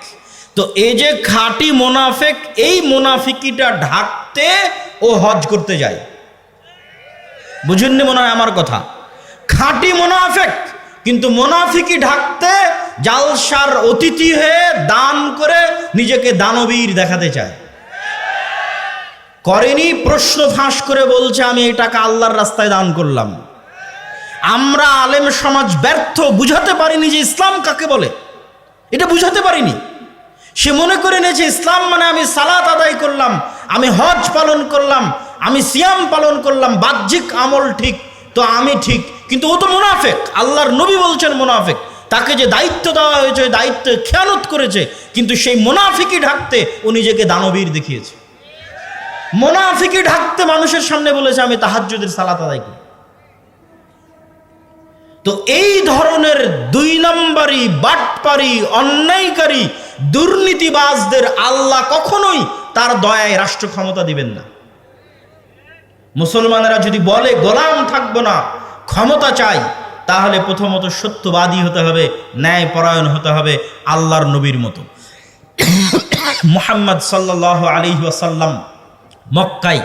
তো এই যে খাঁটি মুনাফিক, এই মুনাফিকিটা ঢাকতে ও হজ করতে যায়। বুঝেননি মনে হয় আমার কথা? খাঁটি মুনাফিক, কিন্তু মুনাফিকি ঢাকতে জালসার অতিথি হয়ে দান করে নিজেকে দানবীর দেখাতে চায়। করেনি, প্রশ্ন ফাঁস করে বলছে আমি এই টাকা আল্লাহর রাস্তায় দান করলাম। আমরা আলেম সমাজ ব্যর্থ, বুঝাতে পারিনি যে ইসলাম কাকে বলে, এটা বুঝাতে পারিনি। সে মনে করে নিয়েছে ইসলাম মানে আমি সালাত আদায় করলাম, আমি হজ পালন করলাম, আমি সিয়াম পালন করলাম, বাহ্যিক আমল ঠিক তো আমি ঠিক, কিন্তু ও তো মুনাফিক। আল্লাহর নবী বলছেন মুনাফিক। তাকে যে দায়িত্ব দেওয়া হয়েছে ওই দায়িত্বে খেয়ানত করেছে, কিন্তু সেই মুনাফিকি ঢাকতে ও নিজেকে দানবীর দেখিয়েছে। মুনাফিকি ঢাকতে মানুষের সামনে বলেছে আমি তাহাজ্জুদের সালাত আদায় করি। তো এই ধরনের 2 নম্বরই বাটপারি, অন্যায়কারী, দুর্নীতিবাজদের আল্লাহ কখনোই তার দয়ায় রাষ্ট্র ক্ষমতা দিবেন না। মুসলমানেরা যদি বলে গোলাম থাকবো না, ক্ষমতা চাই, তাহলে প্রথমত সত্যবাদী হতে হবে, ন্যায় পরায়ণ হতে হবে আল্লাহর নবীর মতো। মুহাম্মদ সাল্লাল্লাহু আলাইহি ওয়াসাল্লাম মক্কায়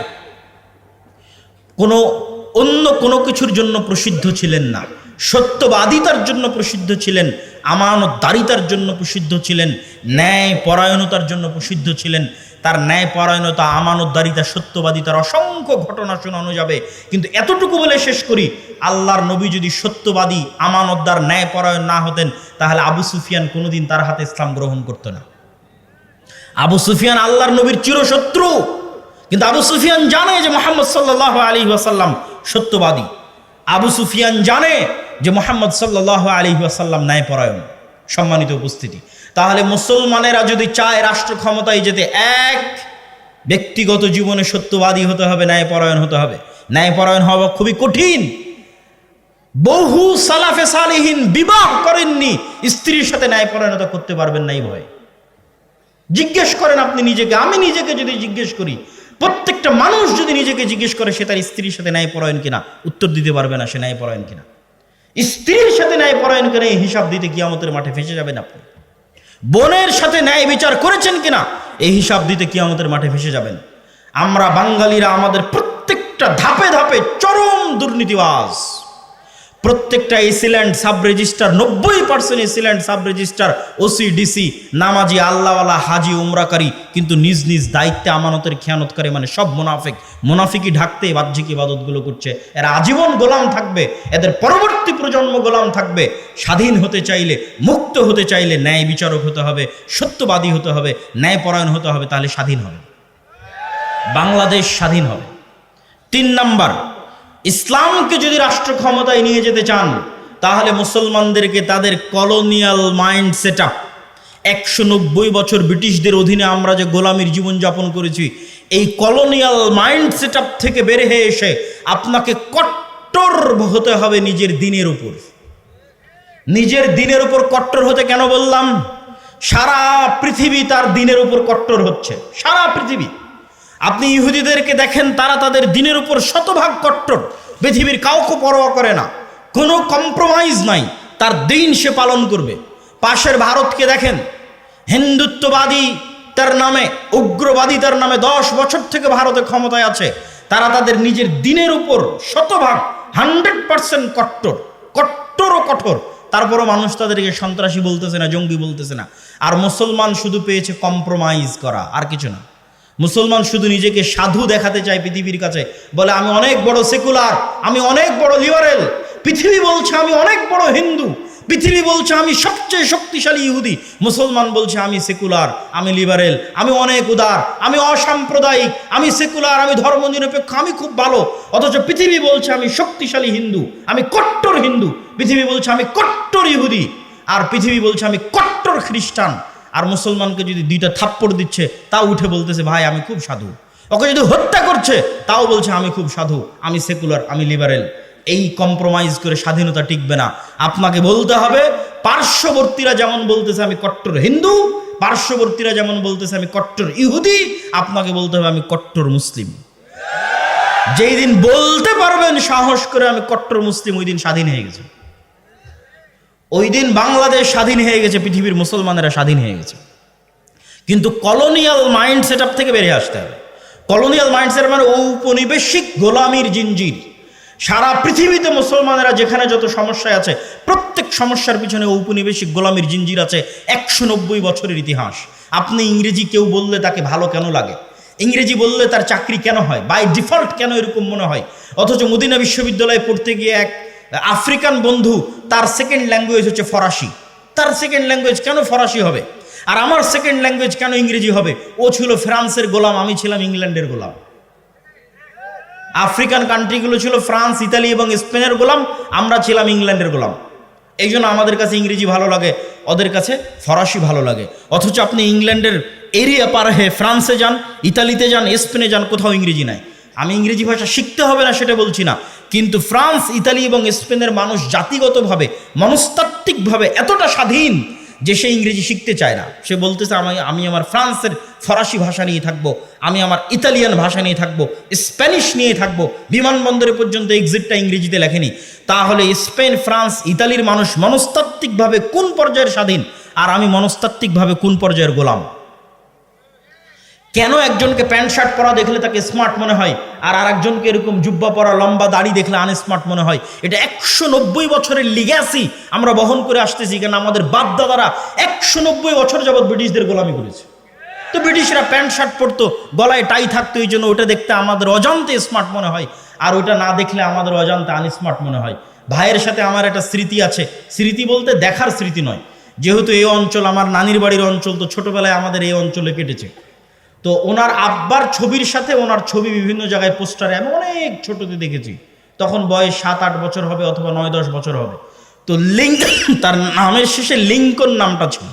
অন্য কোনো কিছুর জন্য প্রসিদ্ধ ছিলেন না, সত্যবাদিতার জন্য প্রসিদ্ধ ছিলেন, আমানতদারিতার জন্য প্রসিদ্ধ ছিলেন, ন্যায় পরায়ণতার জন্য প্রসিদ্ধ ছিলেন। তার ন্যায় পরায়ণতা, আমানতদারিতা, সত্যবাদিতার অসংখ্য ঘটনা শোনানো যাবে, কিন্তু এতটুকু বলে শেষ করি, আল্লাহর নবী যদি সত্যবাদী, আমানতদার, ন্যায় পরায়ণ না হতেন, তাহলে আবু সুফিয়ান কোনোদিন তার হাতে ইসলাম গ্রহণ করতো না। আবু সুফিয়ান আল্লাহর নবীর চিরশত্রু, কিন্তু আবু সুফিয়ান জানে যে মুহাম্মদ সাল্লাল্লাহু আলাইহি ওয়াসাল্লাম সত্যবাদী। আবু সুফিয়ান জানে যে মুহাম্মদ সাল্লাল্লাহু আলাইহি ওয়াসাল্লাম ন্যায়পরায়ণ। সম্মানিত উপস্থিতি, তাহলে মুসলমানেরা যদি চায় রাষ্ট্র ক্ষমতায় যেতে, এক, ব্যক্তিগত জীবনে সত্যবাদী হতে হবে, ন্যায়পরায়ণ হতে হবে। ন্যায়পরায়ণ হওয়া খুবই কঠিন। বহু সালাফে সালিহিন বিবাহ করেননি, স্ত্রীর সাথে ন্যায়পরায়ণতা করতে পারবেন না এই ভয়ে। জিজ্ঞেস করেন আপনি নিজেকে, আমি নিজেকে যদি জিজ্ঞেস করি, প্রত্যেকটা মানুষ যদি নিজেকে জিজ্ঞেস করে সে তার স্ত্রীর সাথে ন্যায়পরায়ণ কিনা, উত্তর দিতে পারবে না সে ন্যায়পরায়ণ কিনা। স্ত্রীর সাথে ন্যায়পরায়ণ কিনা এই হিসাব দিতে কিয়ামতের মাঠে ফেঁসে যাবেন আপনি। বোনের সাথে ন্যায় বিচার করেছেন কিনা এই হিসাব দিতে কিয়ামতের মাঠে ফেঁসে যাবেন। আমরা বাঙালিরা আমাদের প্রত্যেকটা ধাপে ধাপে চরম দুর্নীতিবাজ। প্রত্যেকটা AC land sub registrar, 90% AC land sub registrar, OC, DC, নামাজি, আল্লাহওয়ালা, হাজি, উমরাকারী, কিন্তু নিজ নিজ দায়িত্বে আমানতের খেয়ানত করে, মানে সব মুনাফিক। মুনাফিকি ঢাকতে বাহ্যিক ইবাদতগুলো করছে। এরা আজীবন গোলাম থাকবে, এদের পরবর্তী প্রজন্ম গোলাম থাকবে। স্বাধীন হতে চাইলে, মুক্ত হতে চাইলে ন্যায় বিচারক হতে হবে, সত্যবাদী হতে হবে, ন্যায়পরায়ণ হতে হবে, তাহলে স্বাধীন হবে, বাংলাদেশ স্বাধীন হবে। 3 নাম্বার, ইসলামকে যদি রাষ্ট্র ক্ষমতায় নিয়ে যেতে চান, তাহলে মুসলমানদেরকে তাদের কলোনিয়াল মাইন্ড সেট আপ, 190 বছর ব্রিটিশদের অধীনে আমরা যে গোলামির জীবনযাপন করেছি, এই কলোনিয়াল মাইন্ড সেট আপ থেকে বের হয়ে এসে আপনাকে কট্টর হতে হবে নিজের দিনের উপর। নিজের দিনের উপর কট্টর হতে কেন বললাম? সারা পৃথিবী তার দিনের উপর কট্টর হচ্ছে, সারা পৃথিবী। আপনি ইহুদিদেরকে দেখেন, তারা তাদের দিনের উপর শতভাগ কট্টর, পৃথিবীর কাউকে পরোয়া করে না, কোনো কম্প্রোমাইজ নাই, তার দিন সে পালন করবে। পাশের ভারতকে দেখেন, হিন্দুত্ববাদী তার নামে, উগ্রবাদী তার নামে 10 বছর থেকে ভারতে ক্ষমতায় আছে। তারা তাদের নিজের দিনের উপর শতভাগ 100% কট্টর, কট্টর ও কঠোর। তারপরও মানুষ তাদেরকে সন্ত্রাসী বলতেছে না, জঙ্গি বলতেছে না। আর মুসলমান শুধু পেয়েছে কম্প্রোমাইজ করা, আর কিছু না। মুসলমান শুধু নিজেকে সাধু দেখাতে চায় পৃথিবীর কাছে, বলে আমি অনেক বড় সেকুলার, আমি অনেক বড় লিবারেল। পৃথিবী বলছে আমি অনেক বড় হিন্দু, পৃথিবী বলছে আমি সবচেয়ে শক্তিশালী ইহুদি। মুসলমান বলছে আমি সেকুলার, আমি লিবারেল, আমি অনেক উদার, আমি অসাম্প্রদায়িক, আমি সেকুলার, আমি ধর্মনিরপেক্ষ, আমি খুব ভালো। অথচ পৃথিবী বলছে আমি শক্তিশালী হিন্দু, আমি কট্টর হিন্দু। পৃথিবী বলছে আমি কট্টর ইহুদি, আর পৃথিবী বলছে আমি কট্টর খ্রিস্টান। আর মুসলমানকে যদি 2টা থাপ্পড় দিচ্ছে, তাও উঠে বলতেছে ভাই আমি খুব সাধু। ওকে যদি হত্যা করছে, তাও বলছে আমি খুব সাধু, আমি সেকুলার, আমি লিবারেল। এই কম্প্রোমাইজ করে স্বাধীনতা টিকবে না। আপনাকে বলতে হবে, পার্শ্ববর্তীরা যেমন বলতেছে আমি কট্টর হিন্দু, পার্শ্ববর্তীরা যেমন বলতেছে আমি কট্টর ইহুদি, আপনাকে বলতে হবে আমি কট্টর মুসলিম। যেই দিন বলতে পারবেন সাহস করে আমি কট্টর মুসলিম, ওই দিন স্বাধীন হয়ে গেছে। ওই দিন বাংলাদেশ স্বাধীন হয়ে গেছে, পৃথিবীর মুসলমানেরা স্বাধীন হয়ে গেছে। কিন্তু কলোনিয়াল মাইন্ড সেট আপ থেকে বেরিয়ে আসতে হবে। কলোনিয়াল মাইন্ড সেট মানে ঔপনিবেশিক গোলামির জিঞ্জির। সারা পৃথিবীতে মুসলমানেরা যেখানে যত সমস্যায় আছে, প্রত্যেক সমস্যার পিছনে ঔপনিবেশিক গোলামির জিঞ্জির আছে। 190 বছরের ইতিহাস। আপনি ইংরেজি কেউ বললে তাকে ভালো কেন লাগে? ইংরেজি বললে তার চাকরি কেন হয়? বাই ডিফল্ট কেন এরকম মনে হয়? অথচ মদিনা বিশ্ববিদ্যালয়ে পড়তে গিয়ে এক আফ্রিকান বন্ধু, তার সেকেন্ড ল্যাঙ্গুয়েজ হচ্ছে ফরাসি। তার সেকেন্ড ল্যাঙ্গুয়েজ কেন ফরাসি হবে? আর আমার সেকেন্ড ল্যাঙ্গুয়েজ কেন ইংরেজি হবে? ও ছিল ফ্রান্সের গোলাম, আমি ছিলাম ইংল্যান্ডের গোলাম। আফ্রিকান কান্ট্রিগুলো ছিল ফ্রান্স, ইতালি এবং স্পেনের গোলাম, আমরা ছিলাম ইংল্যান্ডের গোলাম। এই জন্য আমাদের কাছে ইংরেজি ভালো লাগে, ওদের কাছে ফরাসি ভালো লাগে। অথচ আপনি ইংল্যান্ডের এরিয়া পার হয়ে ফ্রান্সে যান, ইতালিতে যান, স্পেনে যান, কোথাও ইংরেজি নাই। আমি ইংরেজি ভাষা শিখতে হবে না সেটা বলছি না, কিন্তু ফ্রান্স, ইতালি এবং স্পেনের মানুষ জাতিগতভাবে, মনস্তাত্ত্বিকভাবে এতটা স্বাধীন যে সে ইংরেজি শিখতে চায় না। সে বলতেছে আমি আমার ফ্রান্সের ফরাসি ভাষা নিয়ে থাকবো, আমি আমার ইতালিয়ান ভাষা নিয়ে থাকবো, স্প্যানিশ নিয়ে থাকবো। বিমানবন্দরে পর্যন্ত এক্সিটটা ইংরেজিতে লেখেনি। তাহলে স্পেন, ফ্রান্স, ইতালির মানুষ মনস্তাত্ত্বিকভাবে কোন পর্যায়ের স্বাধীন, আর আমি মনস্তাত্ত্বিকভাবে কোন পর্যায়ের গোলাম? কেন একজনকে প্যান্ট শার্ট পরা দেখলে তাকে স্মার্ট মনে হয়, আর আরেকজনকে এরকম জুব্বা পরা, লম্বা দাড়ি দেখলে আনস্মার্ট মনে হয়? এটা 190 বছরের লিগ্যাসি আমরা বহন করে আসতেছি। কেন? আমাদের বাপ দাদারা 190 বছর যাবৎ ব্রিটিশদের গোলামি করেছে। তো ব্রিটিশরা প্যান্ট শার্ট পরতো, গলায় টাই থাকতো, এই জন্য ওটা দেখতে আমাদের অজান্তে স্মার্ট মনে হয়, আর ওটা না দেখলে আমাদের অজান্তে আনস্মার্ট মনে হয়। ভাইয়ের সাথে আমার একটা স্মৃতি আছে। স্মৃতি বলতে দেখার স্মৃতি নয়, যেহেতু এই অঞ্চল আমার নানির বাড়ির অঞ্চল, তো ছোটবেলায় আমাদের এই অঞ্চলে কেটেছে। তো ওনার আব্বার ছবির সাথে ওনার ছবি বিভিন্ন জায়গায় পোস্টারে আমি অনেক ছোটতে দেখেছি। তখন বয়স 7-8 বছর হবে, অথবা 9-10 বছর হবে। তো তার নামের শেষে লিঙ্কন নামটা ছিল।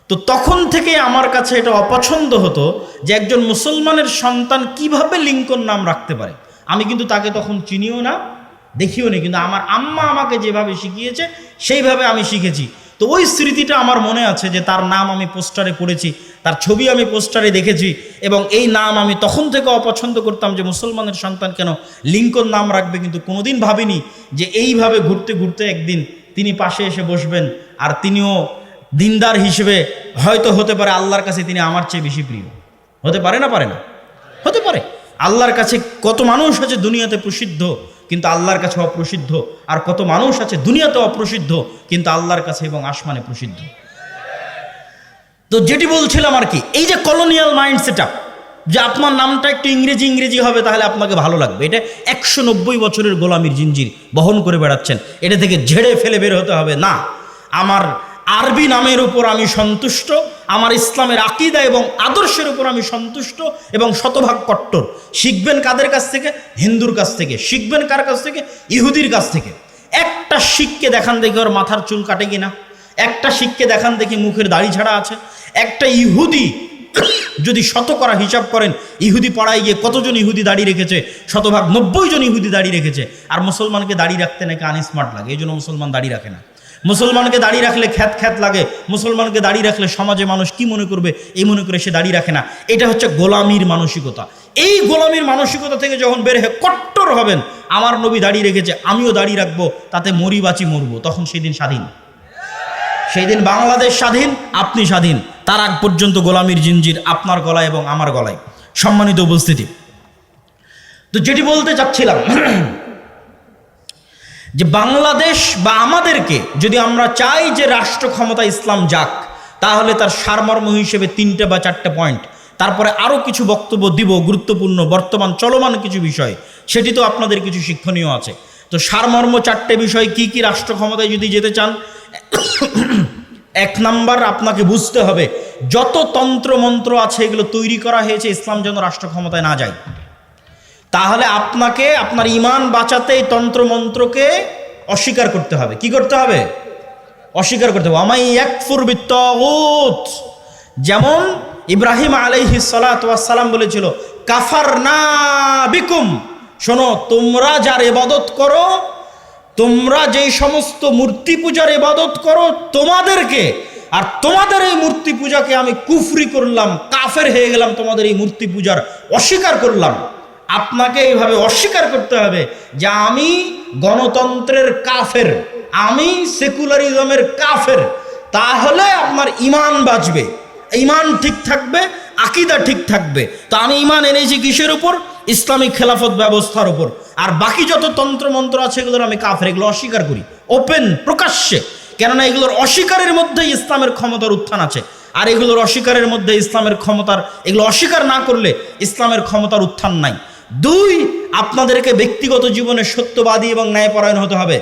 তো তখন থেকে আমার কাছে এটা অপছন্দ হতো যে একজন মুসলমানের সন্তান কিভাবে লিঙ্কন নাম রাখতে পারে। আমি কিন্তু তাকে তখন চিনিও না, দেখিও নি, কিন্তু আমার আম্মা আমাকে যেভাবে শিখিয়েছে সেইভাবে আমি শিখেছি। তো ওই স্মৃতিটা আমার মনে আছে যে তার নাম আমি পোস্টারে পড়েছি, তার ছবি আমি পোস্টারে দেখেছি, এবং এই নাম আমি তখন থেকে অপছন্দ করতাম যে মুসলমানের সন্তান কেন লিঙ্কন নাম রাখবে। কিন্তু কোনোদিন ভাবিনি যে এইভাবে ঘুরতে ঘুরতে একদিন তিনি পাশে এসে বসবেন, আর তিনিও দিনদার হিসেবে হয়তো হতে পারে আল্লাহর কাছে তিনি আমার চেয়ে বেশি প্রিয়। হতে পারে না? পারে না? হতে পারে। আল্লাহর কাছে কত মানুষ আছে দুনিয়াতে প্রসিদ্ধ কিন্তু আল্লাহর কাছে অপ্রসিদ্ধ, আর কত মানুষ আছে দুনিয়াতে অপ্রসিদ্ধ কিন্তু আল্লাহর কাছে এবং আসমানে প্রসিদ্ধ। তো যেটি বলছিলাম আর কি, এই যে কলোনিয়াল মাইন্ড সেট আপ, যে আপনার নামটা একটু ইংরেজি ইংরেজি হবে তাহলে আপনাকে ভালো লাগবে, এটা 190 বছরের গোলামির জিঞ্জির বহন করে বেড়াচ্ছেন। এটা থেকে ঝেড়ে ফেলে বের হতে হবে না। আমার আরবি নামের উপর আমি সন্তুষ্ট, আমার ইসলামের আকীদা এবং আদর্শের উপর আমি সন্তুষ্ট এবং শতভাগ কট্টর। শিখবেন কাদের কাছ থেকে? হিন্দুর কাছ থেকে। শিখবেন কার কাছ থেকে? ইহুদির কাছ থেকে। একটা শিখকে দেখান দেখি ওর মাথার চুল কাটে কিনা, একটা শিখকে দেখান দেখি মুখের দাড়ি ছাড়া আছে। একটা ইহুদি যদি শতকরা হিসাব করেন, ইহুদি পাড়ায় গিয়ে কতজন ইহুদি দাড়ি রেখেছে? শতভাগ 90 জন ইহুদি দাড়ি রেখেছে। আর মুসলমানকে দাড়ি রাখতে নাকি আনস্মার্ট লাগে, এই জন্য মুসলমান দাড়ি রাখে না। মুসলমানকে দাড়ি রাখলে খ্যাত খ্যাত লাগে, মুসলমানকে দাড়ি রাখলে সমাজে মানুষ কি মনে করবে এই মনে করে সে দাড়ি রাখে না। এটা হচ্ছে গোলামির মানসিকতা। এই গোলামির মানসিকতা থেকে যখন বের হয়ে কট্টর হবেন, আমার নবী দাড়ি রেখেছে আমিও দাড়ি রাখবো, তাতে মরি বাঁচি মরবো, তখন সেই দিন স্বাধীন। সেই দিন বাংলাদেশ স্বাধীন, আপনি স্বাধীন। তার আগ পর্যন্ত গোলামির জিঞ্জির আপনার গলায় এবং আমার গলায়। সম্মানিত উপস্থিতি, তো যেটি বলতে চাচ্ছিলাম যে বাংলাদেশ বা আমাদেরকে যদি আমরা চাই যে রাষ্ট্র ক্ষমতা ইসলাম যাক, তাহলে তার সারমর্ম হিসেবে 3টে বা 4টে পয়েন্ট, তারপরে আরও কিছু বক্তব্য দিব গুরুত্বপূর্ণ বর্তমান চলমান কিছু বিষয়, সেটি তো আপনাদের কিছু শিক্ষণীয় আছে। তো সারমর্ম 4টে বিষয় কি কি রাষ্ট্র ক্ষমতায় যদি যেতে চান? 1 নাম্বার, আপনাকে বুঝতে হবে যত তন্ত্র মন্ত্র আছে এগুলো তৈরি করা হয়েছে ইসলাম যেন রাষ্ট্র ক্ষমতায় না যায়। তাহলে আপনাকে আপনার ঈমান বাঁচাতে এই তন্ত্র মন্ত্রকে অস্বীকার করতে হবে। কি করতে হবে? অস্বীকার করতে হবে। আমাই ইয়াকফুর বিত্তাগুত, যেমন ইব্রাহিম আলাইহিস সালাতু ওয়াস সালাম বলেছিল কাফারনা বিকুম, শোনো তোমরা যার ইবাদত করো, তোমরা যেই সমস্ত মূর্তি পূজার ইবাদত করো, তোমাদেরকে আর তোমাদের এই মূর্তি পূজাকে আমি কুফরি করলাম, কাফের হয়ে গেলাম, তোমাদের এই মূর্তি পূজার অস্বীকার করলাম। আপনাকে এইভাবে অস্বীকার করতে হবে যে আমি গণতন্ত্রের কাফের, আমি সেকুলারিজমের কাফের। তাহলে আপনার ইমান বাঁচবে, ইমান ঠিক থাকবে, আকীদা ঠিক থাকবে। তো আমি ইমান এনেছি কিসের উপর? ইসলামিক খেলাফত ব্যবস্থার উপর। আর বাকি যত তন্ত্রমন্ত্র আছে এগুলোর আমি কাফের, এগুলো অস্বীকার করি ওপেন, প্রকাশ্যে। কেননা এগুলোর অস্বীকারের মধ্যে ইসলামের ক্ষমতার উত্থান আছে, আর এগুলোর অস্বীকারের মধ্যে ইসলামের ক্ষমতার, এগুলো অস্বীকার না করলে ইসলামের ক্ষমতার উত্থান নাই। দুই, আপনাদেরকে ব্যক্তিগত জীবনে সত্যবাদী এবং ন্যায়পরায়ণ হতে হবে,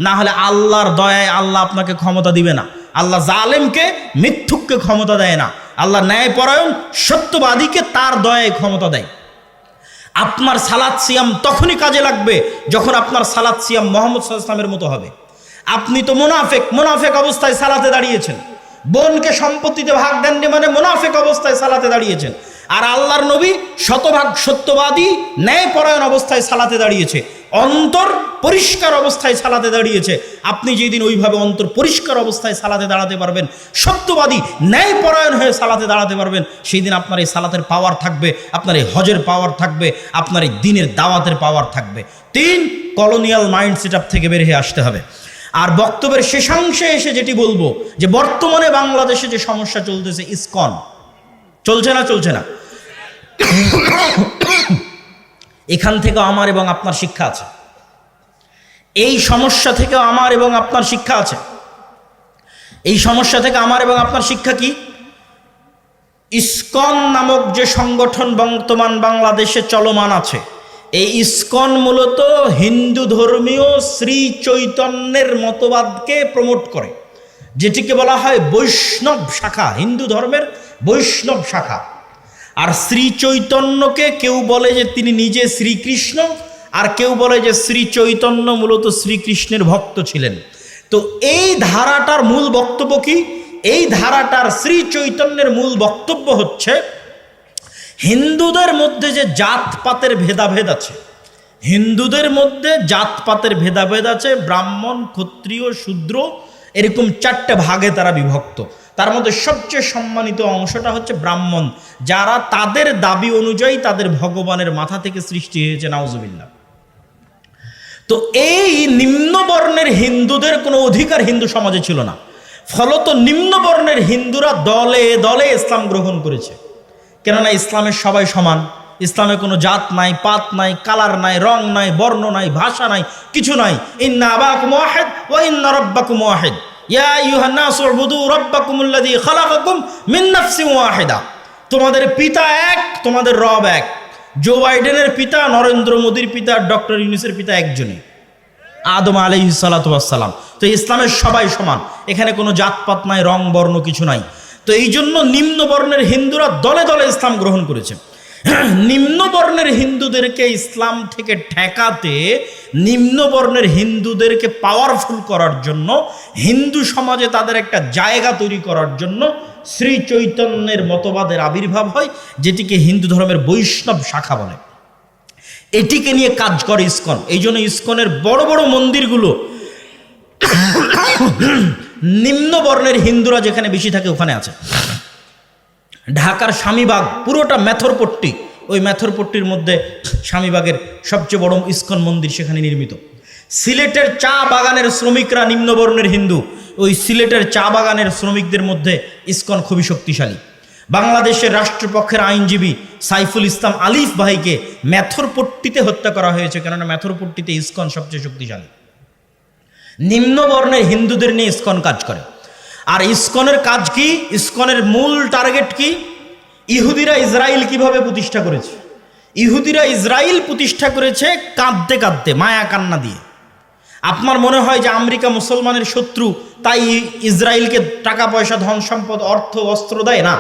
না হলে আল্লাহর দয়ায় আল্লাহ আপনাকে ক্ষমতা দিবে না। আল্লাহ জালেমকে, মিথ্যুককে ক্ষমতা দেয় না, আল্লাহ ন্যায়পরায়ণ সত্যবাদীকে তার দয়ায় ক্ষমতা দেয়। আপনার সালাত সিয়াম তখনই কাজে লাগবে যখন আপনার সালাত সিয়াম মুহাম্মদ সাল্লাল্লাহু আলাইহি ওয়াসাল্লামের মতো হবে। আপনি তো মুনাফেক অবস্থায় সালাতে দাঁড়িয়েছেন, বোনকে সম্পত্তিতে ভাগ দেননি মানে মুনাফেক অবস্থায় সালাতে দাঁড়িয়েছেন। আর আল্লাহর নবী শতভাগ সত্যবাদী ন্যায়পরায়ণ অবস্থায় সালাতে দাঁড়িয়েছে, অন্তর পরিষ্কার অবস্থায় সালাতে দাঁড়িয়েছে। আপনি যেদিন ওইভাবে অন্তর পরিষ্কার অবস্থায় সালাতে দাঁড়াতে পারবেন, সত্যবাদী ন্যায়পরায়ণ হয়ে সালাতে দাঁড়াতে পারবেন, সেই দিন আপনার এই সালাতের পাওয়ার থাকবে, আপনার এই হজের পাওয়ার থাকবে, আপনার এই দ্বীনের দাওয়াতের পাওয়ার থাকবে। তিন, কলোনিয়াল মাইন্ড সেটআপ থেকে বের হয়ে আসতে হবে। আর বক্তব্যের শেষাংশে এসে যেটি বলবো যে বর্তমানে বাংলাদেশে যে সমস্যা চলতেছে, ইসকন চলছে না এখান থেকে আমার এবং আপনার শিক্ষা আছে, এই সমস্যা থেকে আমার এবং আপনার শিক্ষা আছে। এই সমস্যা থেকে আমার এবং আপনার শিক্ষা কি? ইসকন নামক যে সংগঠন বর্তমান বাংলাদেশে চলমান আছে, এই ইসকন মূলত হিন্দু ধর্মীয় শ্রী চৈতন্যের মতবাদকে প্রমোট করে, যেটিকে বলা হয় বৈষ্ণব শাখা, হিন্দু ধর্মের বৈষ্ণব শাখা। আর শ্রী চৈতন্যকে কেউ বলে যে তিনি নিজে শ্রীকৃষ্ণ, আর কেউ বলে যে শ্রী চৈতন্য মূলত শ্রীকৃষ্ণের ভক্ত ছিলেন। তো এই ধারাটার মূল বক্তব্য কি? এই ধারাটার শ্রী চৈতন্যের মূল বক্তব্য হচ্ছে হিন্দুদের মধ্যে যে জাতপাতের ভেদাভেদ আছে, হিন্দুদের মধ্যে জাতপাতের ভেদাভেদ আছে, ব্রাহ্মণ, ক্ষত্রিয়, শূদ্র, এরকম 4টে ভাগে তারা বিভক্ত। তার মধ্যে সবচেয়ে সম্মানিত অংশটা হচ্ছে ব্রাহ্মণ, যারা তাদের দাবি অনুযায়ী তাদের ভগবানের মাথা থেকে সৃষ্টি হয়েছে, নাউজুবিল্লাহ। তো এই নিম্নবর্ণের হিন্দুদের কোনো অধিকার হিন্দু সমাজে ছিল না, ফলত নিম্নবর্ণের হিন্দুরা দলে দলে ইসলাম গ্রহণ করেছে। কেননা ইসলামের সবাই সমান, ইসলামে কোনো জাত নাই, পাত নাই, কালার নাই, রং নাই, বর্ণ নাই, ভাষা নাই, কিছু নাই। ইন্না আবাকুম ওয়াহিদ ওয়া ইন্না রাব্বাকুম ওয়াহিদ ইয়া আইয়ুহান নাসু উবুদু রাব্বাকুমুল্লাযী খালাকাকুম মিন নাফসিন ওয়াহিদা। তোমাদের পিতা এক, তোমাদের রব এক। জো বাইডেনের পিতা, নরেন্দ্র মোদীর পিতা, ডক্টর ইউনূসের পিতা একজনই, আদম আলাইহিস সালাতু ওয়াস সালাম। তো ইসলামের সবাই সমান, এখানে কোনো জাতপাত নাই, রং বর্ণ কিছু নাই। তো এই জন্য নিম্নবর্ণের হিন্দুরা দলে দলে ইসলাম গ্রহণ করেছে। নিম্নবর্ণের হিন্দুদেরকে ইসলাম থেকে ঠেকাতে, নিম্নবর্ণের হিন্দুদেরকে পাওয়ারফুল করার জন্য, হিন্দু সমাজে তাদের একটা জায়গা তৈরি করার জন্য শ্রী চৈতন্যের মতবাদের আবির্ভাব হয়, যেটিকে হিন্দু ধর্মের বৈষ্ণব শাখা বলে। এটিকে নিয়ে কাজ করে ইসকন। এই জন্য ইসকনের বড় বড় মন্দিরগুলো নিম্নবর্ণের হিন্দুরা যেখানে বেশি থাকে ওখানে আছে। ঢাকার স্বামীবাগ পুরোটা মেথরপট্টি, ওই মেথরপট্টির মধ্যে স্বামীবাগের সবচেয়ে বড় ইসকন মন্দির সেখানে নির্মিত। সিলেটের চা বাগানের শ্রমিকরা নিম্নবর্ণের হিন্দু, ওই সিলেটের চা বাগানের শ্রমিকদের মধ্যে ইসকন খুবই শক্তিশালী। বাংলাদেশের রাষ্ট্রপক্ষের আইনজীবী সাইফুল ইসলাম আলিফ ভাইকে মেথরপট্টিতে হত্যা করা হয়েছে, কেননা মেথরপট্টিতে ইসকন সবচেয়ে শক্তিশালী। নিম্নবর্ণের হিন্দুদের নিয়ে ইসকন কাজ করে। আর ইসকনের কাজ কি? ইসকনের মূল টার্গেট কি? ইহুদিরা ইসরায়েল কিভাবে প্রতিষ্ঠা করেছে? ইহুদিরা ইসরায়েল প্রতিষ্ঠা করেছে কাঁদতে কাঁদতে, মায়া কান্না দিয়ে। আপনার মনে হয় যে আমেরিকা মুসলমানের শত্রু, তাই ইসরায়েলকে টাকা পয়সা, ধন সম্পদ, অর্থ, অস্ত্র দেয় না।